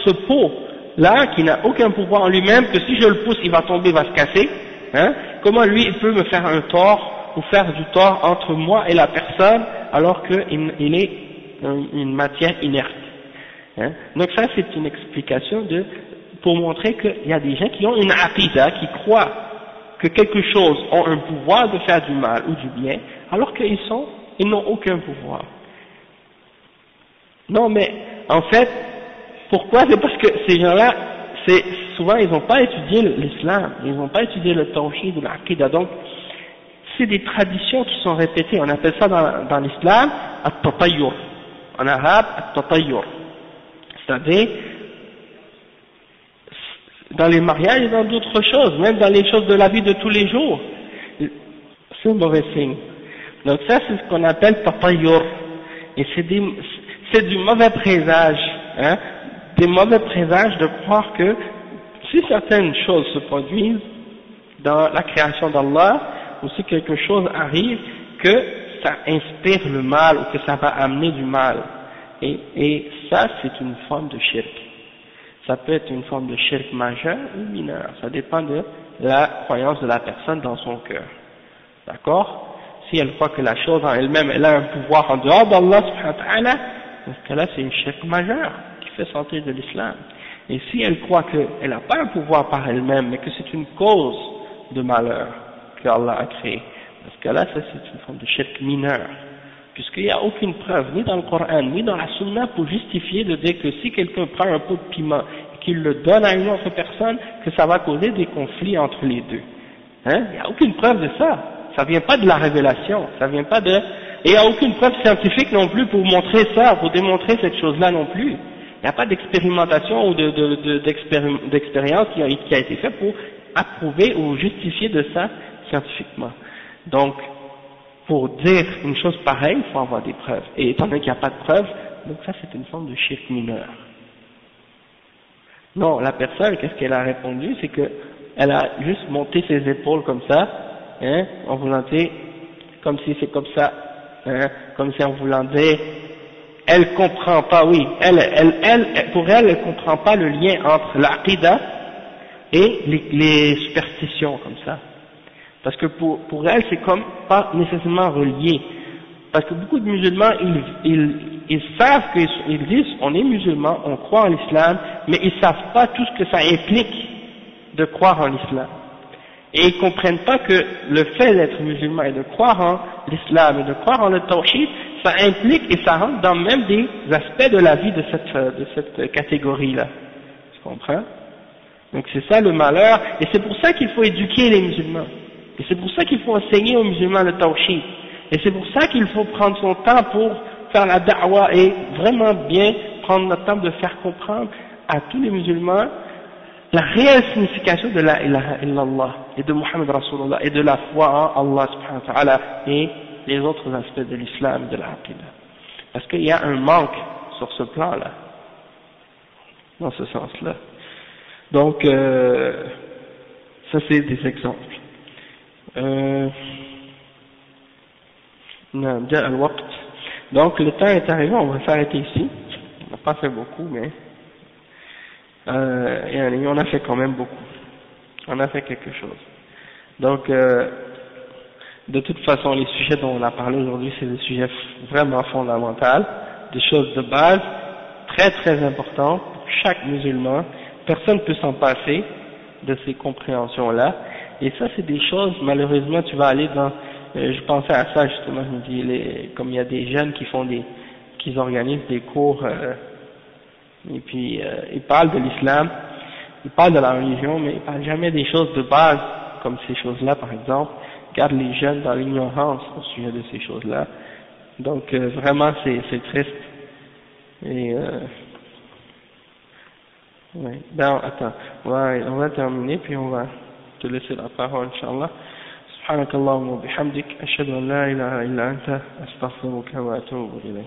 ce pot-là, qui n'a aucun pouvoir en lui-même, que si je le pousse, il va tomber, il va se casser, hein, comment lui, il peut me faire un tort ou faire du tort entre moi et la personne, alors qu'il est une matière inerte. Hein. Donc ça, c'est une explication pour montrer qu'il y a des gens qui ont une aqida, qui croient que quelque chose a un pouvoir de faire du mal ou du bien, alors qu'ils n'ont aucun pouvoir. Non, mais en fait, pourquoi? C'est parce que ces gens-là, souvent ils n'ont pas étudié l'islam, ils n'ont pas étudié le tawhid ou l'aqida, donc c'est des traditions qui sont répétées. On appelle ça dans l'islam at-tatayyur, en arabe at-tatayyur, c'est-à-dire dans les mariages et dans d'autres choses, même dans les choses de la vie de tous les jours, c'est un mauvais signe. Donc ça c'est ce qu'on appelle tatayyur, et c'est du mauvais présage, hein, des mauvais présages de croire que si certaines choses se produisent dans la création d'Allah, ou si quelque chose arrive, que ça inspire le mal ou que ça va amener du mal. Et ça, c'est une forme de shirk. ça peut être une forme de shirk majeur ou mineur, ça dépend de la croyance de la personne dans son cœur. D'accord? Si elle croit que la chose en elle-même, elle a un pouvoir en dehors d'Allah subhanahu wa ta'ala, dans ce cas-là, c'est une shirk majeur qui fait sortir de l'islam. Et si elle croit qu'elle n'a pas un pouvoir par elle-même, mais que c'est une cause de malheur que Allah a créé, dans ce cas-là, ça c'est une forme de shirk mineur. Puisqu'il n'y a aucune preuve, ni dans le Coran, ni dans la Sunna, pour justifier de dire que si quelqu'un prend un pot de piment et qu'il le donne à une autre personne, que ça va causer des conflits entre les deux. Hein? Il n'y a aucune preuve de ça. Ça vient pas de la révélation. Ça vient pas de... Et il n'y a aucune preuve scientifique non plus pour montrer ça, pour démontrer cette chose-là non plus. Il n'y a pas d'expérimentation ou d'expérience qui a été faite pour approuver ou justifier de ça scientifiquement. Donc, pour dire une chose pareille, il faut avoir des preuves. Et étant donné qu'il n'y a pas de preuves, donc ça c'est une forme de shirk mineur. Non, la personne, qu'est-ce qu'elle a répondu? C'est que elle a juste monté ses épaules comme ça, hein, en voulant dire, comme si c'est comme ça, hein, comme si en voulant dire, elle comprend pas, oui, pour elle, elle comprend pas le lien entre l'aqida et les superstitions comme ça. Parce que pour elle, c'est comme pas nécessairement relié. Parce que beaucoup de musulmans, ils savent qu'ils disent, on est musulmans, on croit en l'islam, mais ils savent pas tout ce que ça implique de croire en l'islam. Et ils comprennent pas que le fait d'être musulman et de croire en l'islam et de croire en le tawhid, ça implique et ça rentre dans même des aspects de la vie de cette catégorie-là. Tu comprends? Donc c'est ça le malheur, et c'est pour ça qu'il faut éduquer les musulmans. Et c'est pour ça qu'il faut enseigner aux musulmans le tawhid. Et c'est pour ça qu'il faut prendre son temps pour faire la da'wah et vraiment bien prendre notre temps de faire comprendre à tous les musulmans la réelle signification de la ilaha illallah et de Muhammad Rasulullah et de la foi en Allah subhanahu wa ta'ala et les autres aspects de l'islam et de la aqidah. Parce qu'il y a un manque sur ce plan-là, dans ce sens-là. Donc, ça c'est des exemples. Donc le temps est arrivé, on va s'arrêter ici. On n'a pas fait beaucoup, mais on a fait quand même beaucoup. On a fait quelque chose. Donc de toute façon, les sujets dont on a parlé aujourd'hui, c'est des sujets vraiment fondamentaux, des choses de base, très très importantes pour chaque musulman. Personne ne peut s'en passer de ces compréhensions-là. Et ça, c'est des choses, malheureusement, tu vas aller dans... je pensais à ça justement, je me dis, comme il y a des jeunes qui organisent des cours, et puis ils parlent de l'islam, ils parlent de la religion, mais ils parlent jamais des choses de base, comme ces choses-là, par exemple, gardent les jeunes dans l'ignorance au sujet de ces choses-là. Donc vraiment, c'est triste. Et ouais. Ben, attends, on va terminer, puis on va te laisser la parole, Inch'Allah. سبحانك اللهم وبحمدك أشهد أن لا إله إلا أنت أستغفرك وأتوب إليك.